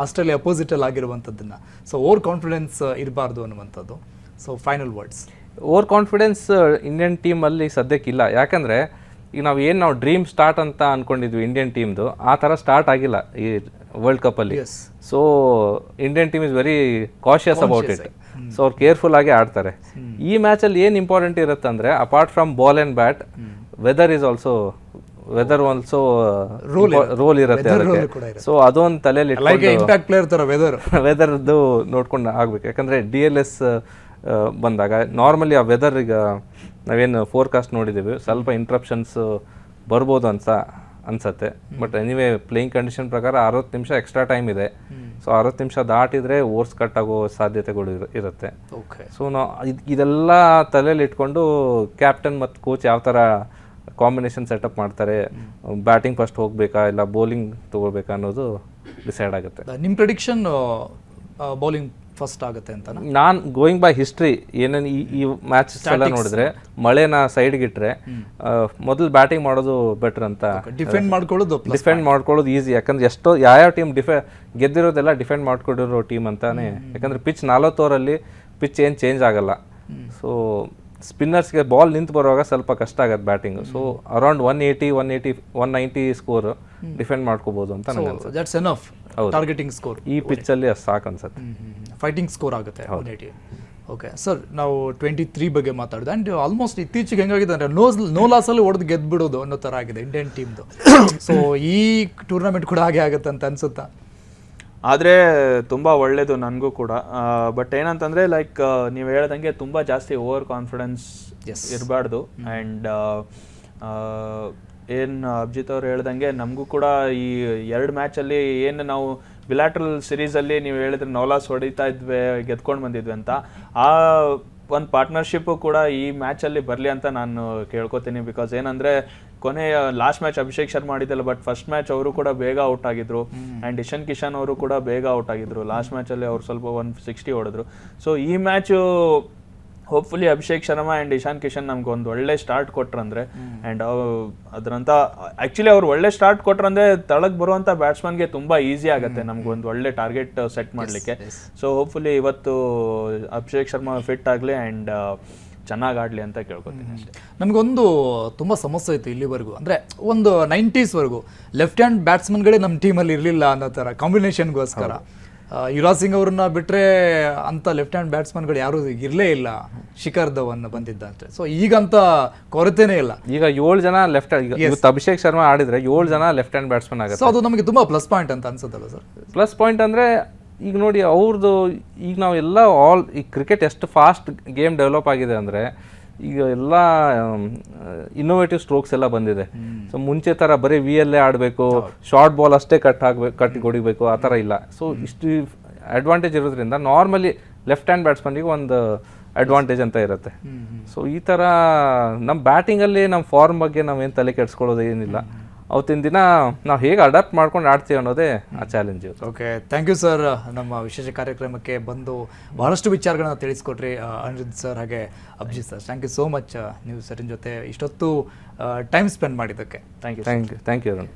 S1: ಆಸ್ಟ್ರೇಲಿಯಾ ಅಪೋಸಿಟಲ್ಲಿ ಆಗಿರುವಂಥದ್ದನ್ನು. ಸೊ ಓವರ್ ಕಾನ್ಫಿಡೆನ್ಸ್ ಇರಬಾರ್ದು ಅನ್ನುವಂಥದ್ದು. So final words.
S2: Over confidence Indian ಟೀಮಲ್ಲಿ ಸದ್ಯಕ್ಕಿಲ್ಲ. ಯಾಕಂದರೆ ಈಗ ನಾವು ಡ್ರೀಮ್ ಸ್ಟಾರ್ಟ್ ಅಂತ ಅಂದ್ಕೊಂಡಿದ್ವಿ ಇಂಡಿಯನ್ ಟೀಮ್ದು, ಆ ಥರ ಸ್ಟಾರ್ಟ್ ಆಗಿಲ್ಲ ಈ ವರ್ಲ್ಡ್ ಕಪ್ಪಲ್ಲಿ. So Indian team is very cautious about it. So ಅವ್ರು ಕೇರ್ಫುಲ್ ಆಗಿ ಆಡ್ತಾರೆ. ಈ ಮ್ಯಾಚಲ್ಲಿ ಏನು ಇಂಪಾರ್ಟೆಂಟ್ ಇರುತ್ತೆ ಅಂದರೆ apart from ball and bat, weather also role ಇರುತ್ತೆ ಅದಕ್ಕೆ. ಸೊ ಅದೊಂದು ತಲೆಯಲ್ಲಿ ವೆದರ್ದು ನೋಡ್ಕೊಂಡು ಆಗ್ಬೇಕು. ಯಾಕಂದರೆ DLS ಬಂದಾಗ ನಾರ್ಮಲಿ ಆ ವೆದರ್, ಈಗ ನಾವೇನು ಫೋರ್ಕಾಸ್ಟ್ ನೋಡಿದ್ದೀವಿ, ಸ್ವಲ್ಪ ಇಂಟ್ರಪ್ಷನ್ಸ್ ಬರ್ಬೋದು ಅನ್ಸತ್ತೆ. ಬಟ್ ಎನಿವೇ ಪ್ಲೇಯಿಂಗ್ ಕಂಡೀಷನ್ ಪ್ರಕಾರ 60 ನಿಮಿಷ ಎಕ್ಸ್ಟ್ರಾ ಟೈಮ್ ಇದೆ. ಸೊ 60 ನಿಮಿಷ ದಾಟಿದ್ರೆ ಓವರ್ಸ್ ಕಟ್ ಆಗೋ ಸಾಧ್ಯತೆಗಳು ಇರುತ್ತೆ. ಸೊ ನಾವು ಇದೆಲ್ಲ ತಲೆಯಲ್ಲಿ ಇಟ್ಕೊಂಡು ಕ್ಯಾಪ್ಟನ್ ಮತ್ತು ಕೋಚ್ ಯಾವ ಥರ ಕಾಂಬಿನೇಷನ್ ಸೆಟಪ್ ಮಾಡ್ತಾರೆ, ಬ್ಯಾಟಿಂಗ್ ಫಸ್ಟ್ ಹೋಗ್ಬೇಕಾ ಇಲ್ಲ ಬೌಲಿಂಗ್ ತಗೋಬೇಕಾ ಅನ್ನೋದು ಡಿಸೈಡ್ ಆಗುತ್ತೆ.
S1: ನಿಮ್ಮ ಪ್ರೆಡಿಕ್ಷನ್ ಬೌಲಿಂಗ್ ಫಸ್ಟ್ ಆಗುತ್ತೆ ಅಂತ.
S2: ನಾನು ಗೋಯಿಂಗ್ ಬೈ ಹಿಸ್ಟ್ರಿ ಏನೇನು ಈ ಮ್ಯಾಚಸ್ ಎಲ್ಲ ನೋಡಿದ್ರೆ ಮಳೆನ ಸೈಡ್ಗೆ ಇಟ್ಟರೆ ಮೊದಲು ಬ್ಯಾಟಿಂಗ್ ಮಾಡೋದು ಬೆಟರ್ ಅಂತ.
S1: ಡಿಫೆಂಡ್
S2: ಮಾಡ್ಕೊಳ್ಳೋದು ಈಸಿ, ಯಾಕಂದ್ರೆ ಎಷ್ಟೋ ಯಾವ ಟೀಮ್ ಗೆದ್ದಿರೋದೆಲ್ಲ ಡಿಫೆಂಡ್ ಮಾಡ್ಕೊಂಡಿರೋ ಟೀಮ್ ಅಂತಾನೆ. ಯಾಕಂದ್ರೆ ಪಿಚ್ 40 ಓವರಲ್ಲಿ ಪಿಚ್ ಏನು ಚೇಂಜ್ ಆಗಲ್ಲ. ಸೊ ಸ್ಪಿನ್ನರ್ಸ್ಗೆ ಬಾಲ್ ನಿಂತು ಬರುವಾಗ ಸ್ವಲ್ಪ ಕಷ್ಟ ಆಗುತ್ತೆ batting. So around 190 score defend ಮಾಡ್ಕೋಬಹುದು ಅಂತ ನನಗೆ ಅನ್ಸುತ್ತೆ.
S1: ದಟ್ಸ್ ಎನಫ್ ಟಾರ್ಗೆಟಿಂಗ್ ಸ್ಕೋರ್
S2: ಈ ಪಿಚ್ಚಲ್ಲಿ ಅದು ಸಾಕು ಅನ್ಸುತ್ತೆ.
S1: ಫೈಟಿಂಗ್ ಸ್ಕೋರ್ ಆಗುತ್ತೆ 180. ಓಕೆ ಸರ್, ನಾವು 23 ಬಗ್ಗೆ ಮಾತಾಡಿದೆ. ಆ್ಯಂಡ್ ಆಲ್ಮೋಸ್ಟ್ ಇತ್ತೀಚೆಗೆ ಹೆಂಗಾಗಿದೆ ಅಂದರೆ ನೋ ಲಾಸಲ್ಲಿ ಹೊಡೆದು ಗೆದ್ಬಿಡೋದು ಅನ್ನೋ ಥರ ಆಗಿದೆ ಇಂಡಿಯನ್ ಟೀಮ್ದು. ಸೊ ಈ ಟೂರ್ನಮೆಂಟ್ ಕೂಡ ಹಾಗೆ ಆಗುತ್ತೆ ಅಂತ ಅನ್ಸುತ್ತಾ?
S3: ಆದರೆ ತುಂಬ ಒಳ್ಳೆಯದು ನನಗೂ ಕೂಡ. ಬಟ್ ಏನಂತಂದರೆ ಲೈಕ್ ನೀವು ಹೇಳ್ದಂಗೆ ತುಂಬ ಜಾಸ್ತಿ ಓವರ್ ಕಾನ್ಫಿಡೆನ್ಸ್ ಇರಬಾರ್ದು. ಆ್ಯಂಡ್ ಏನು ಅಭಿಜಿತ್ ಅವ್ರು ಹೇಳ್ದಂಗೆ ನಮಗೂ ಕೂಡ ಈ 2 ಮ್ಯಾಚಲ್ಲಿ ಏನು ನಾವು ಬಿಲಾಟ್ರಲ್ ಸಿರೀಸಲ್ಲಿ ನೀವು ಹೇಳಿದ್ರೆ ನೌಲಾಸ್ ಹೊಡಿತಾ ಇದ್ವಿ, ಗೆದ್ಕೊಂಡು ಬಂದಿದ್ವಿ ಅಂತ, ಆ ಒಂದು ಪಾರ್ಟ್ನರ್ಶಿಪ್ಪು ಕೂಡ ಈ ಮ್ಯಾಚಲ್ಲಿ ಬರಲಿ ಅಂತ ನಾನು ಕೇಳ್ಕೊತೀನಿ. ಬಿಕಾಸ್ ಏನಂದರೆ ಕೊನೆಯ ಲಾಸ್ಟ್ ಮ್ಯಾಚ್ ಅಭಿಷೇಕ್ ಶರ್ಮಾ ಆಡಿದ್ದಲ್ಲ, ಬಟ್ ಫಸ್ಟ್ ಮ್ಯಾಚ್ ಅವರು ಕೂಡ ಬೇಗ ಔಟ್ ಆಗಿದ್ರು. ಆ್ಯಂಡ್ ಇಶಾನ್ ಕಿಶನ್ ಅವರು ಕೂಡ ಬೇಗ ಔಟ್ ಆಗಿದ್ರು. ಲಾಸ್ಟ್ ಮ್ಯಾಚಲ್ಲಿ ಅವ್ರು ಸ್ವಲ್ಪ 160 ಹೊಡೆದ್ರು. ಸೊ ಈ match hopefully Abhishek Sharma and Ishan Kishan ನಮ್ಗೆ ಒಂದು ಒಳ್ಳೆ ಸ್ಟಾರ್ಟ್ ಕೊಟ್ರಂದ್ರೆ, ಆ್ಯಂಡ್ ಅದರಂತ ಆ್ಯಕ್ಚುಲಿ ಅವ್ರು ಒಳ್ಳೆ ಸ್ಟಾರ್ಟ್ ಕೊಟ್ರಂದ್ರೆ ತಳಗ್ ಬರುವಂಥ ಬ್ಯಾಟ್ಸ್ಮನ್ಗೆ ತುಂಬ ಈಸಿ ಆಗುತ್ತೆ ನಮ್ಗೆ ಒಂದು ಒಳ್ಳೆ ಟಾರ್ಗೆಟ್ ಸೆಟ್ ಮಾಡಲಿಕ್ಕೆ. ಸೊ ಹೋಪ್ಫುಲಿ ಇವತ್ತು ಅಭಿಷೇಕ್ ಶರ್ಮಾ ಫಿಟ್ ಆಗಲಿ ಆ್ಯಂಡ್ ಚೆನ್ನಾಗಿ ಆಡಲಿ ಅಂತ ಕೇಳ್ಕೊತೀನಿ ಅಷ್ಟೇ.
S1: ನಮಗೊಂದು ತುಂಬ ಸಮಸ್ಯೆ ಇತ್ತು ಇಲ್ಲಿವರೆಗೂ, ಅಂದರೆ ಒಂದು 90s ಲೆಫ್ಟ್ ಹ್ಯಾಂಡ್ ಬ್ಯಾಟ್ಸ್ಮನ್ಗಳೇ ನಮ್ಮ ಟೀಮಲ್ಲಿ ಇರಲಿಲ್ಲ ಅನ್ನೋ ಥರ ಕಾಂಬಿನೇಷನ್ಗೋಸ್ಕರ. ಯುವರಾಜ್ ಸಿಂಗ್ ಅವ್ರನ್ನ ಬಿಟ್ಟರೆ ಅಂಥ ಲೆಫ್ಟ್ ಹ್ಯಾಂಡ್ ಬ್ಯಾಟ್ಸ್ಮನ್ಗಳು ಯಾರೂ ಇರಲೇ ಇಲ್ಲ, ಶಿಖರ್ ಧವನ್ ಬಂದಿದ್ದ ಅಂತ. ಸೊ ಈಗಂತ ಕೊರತೆನೇ ಇಲ್ಲ.
S2: ಈಗ 7 ಜನ ಲೆಫ್ಟ್ ಇವತ್ತು ಅಭಿಷೇಕ್ ಶರ್ಮಾ ಆಡಿದ್ರೆ 7 ಜನ ಲೆಫ್ಟ್ ಹ್ಯಾಂಡ್ ಬ್ಯಾಟ್ಸ್ಮನ್ ಆಗುತ್ತೆ.
S1: ಸೊ ಅದು ನಮಗೆ ತುಂಬ ಪ್ಲಸ್ ಪಾಯಿಂಟ್ ಅಂತ ಅನ್ಸುತ್ತಲ್ಲ ಸರ್?
S2: ಪ್ಲಸ್ ಪಾಯಿಂಟ್ ಅಂದರೆ ಈಗ ನೋಡಿ ಅವ್ರದ್ದು ಈಗ ನಾವೆಲ್ಲ ಈ ಕ್ರಿಕೆಟ್ ಎಷ್ಟು ಫಾಸ್ಟ್ ಗೇಮ್ ಡೆವಲಪ್ ಆಗಿದೆ ಅಂದರೆ ಈಗ ಎಲ್ಲ ಇನ್ನೋವೇಟಿವ್ ಸ್ಟ್ರೋಕ್ಸ್ ಎಲ್ಲ ಬಂದಿದೆ. ಸೊ ಮುಂಚೆ ಥರ ಬರೀ ವಿಯಲ್ಲೇ ಆಡಬೇಕು, ಶಾರ್ಟ್ ಬಾಲ್ ಅಷ್ಟೇ ಕಟ್ಟಿ ಹೊಡಿಬೇಕು ಆ ಥರ ಇಲ್ಲ. ಸೊ ಇಷ್ಟು ಅಡ್ವಾಂಟೇಜ್ ಇರೋದ್ರಿಂದ ನಾರ್ಮಲಿ ಲೆಫ್ಟ್ ಹ್ಯಾಂಡ್ ಬ್ಯಾಟ್ಸ್ಮನ್ಗೆ ಒಂದು ಅಡ್ವಾಂಟೇಜ್ ಅಂತ ಇರುತ್ತೆ. ಸೊ ಈ ಥರ ನಮ್ಮ ಬ್ಯಾಟಿಂಗಲ್ಲಿ ನಮ್ಮ ಫಾರ್ಮ್ ಬಗ್ಗೆ ನಾವೇನು ತಲೆ ಕೆಡಿಸ್ಕೊಳ್ಳೋದು ಏನಿಲ್ಲ. ಅವತ್ತಿನ ದಿನ ನಾವು ಹೇಗೆ ಅಡಾಪ್ಟ್ ಮಾಡ್ಕೊಂಡು ಆಡ್ತೀವಿ ಅನ್ನೋದೇ ಆ challenge.
S1: Okay, thank you sir. ನಮ್ಮ ವಿಶೇಷ ಕಾರ್ಯಕ್ರಮಕ್ಕೆ ಬಂದು ಬಹಳಷ್ಟು ವಿಚಾರಗಳನ್ನ ತಿಳಿಸ್ಕೊಟ್ರಿ ಅನಿರುದ್ಧ್ ಸರ್ ಹಾಗೆ Abhijit sir. Thank you so much ನೀವು ಸರಿನ ಜೊತೆ ಇಷ್ಟೊತ್ತು ಟೈಮ್ ಸ್ಪೆಂಡ್ ಮಾಡಿದ್ದಕ್ಕೆ.
S2: Thank you Arun.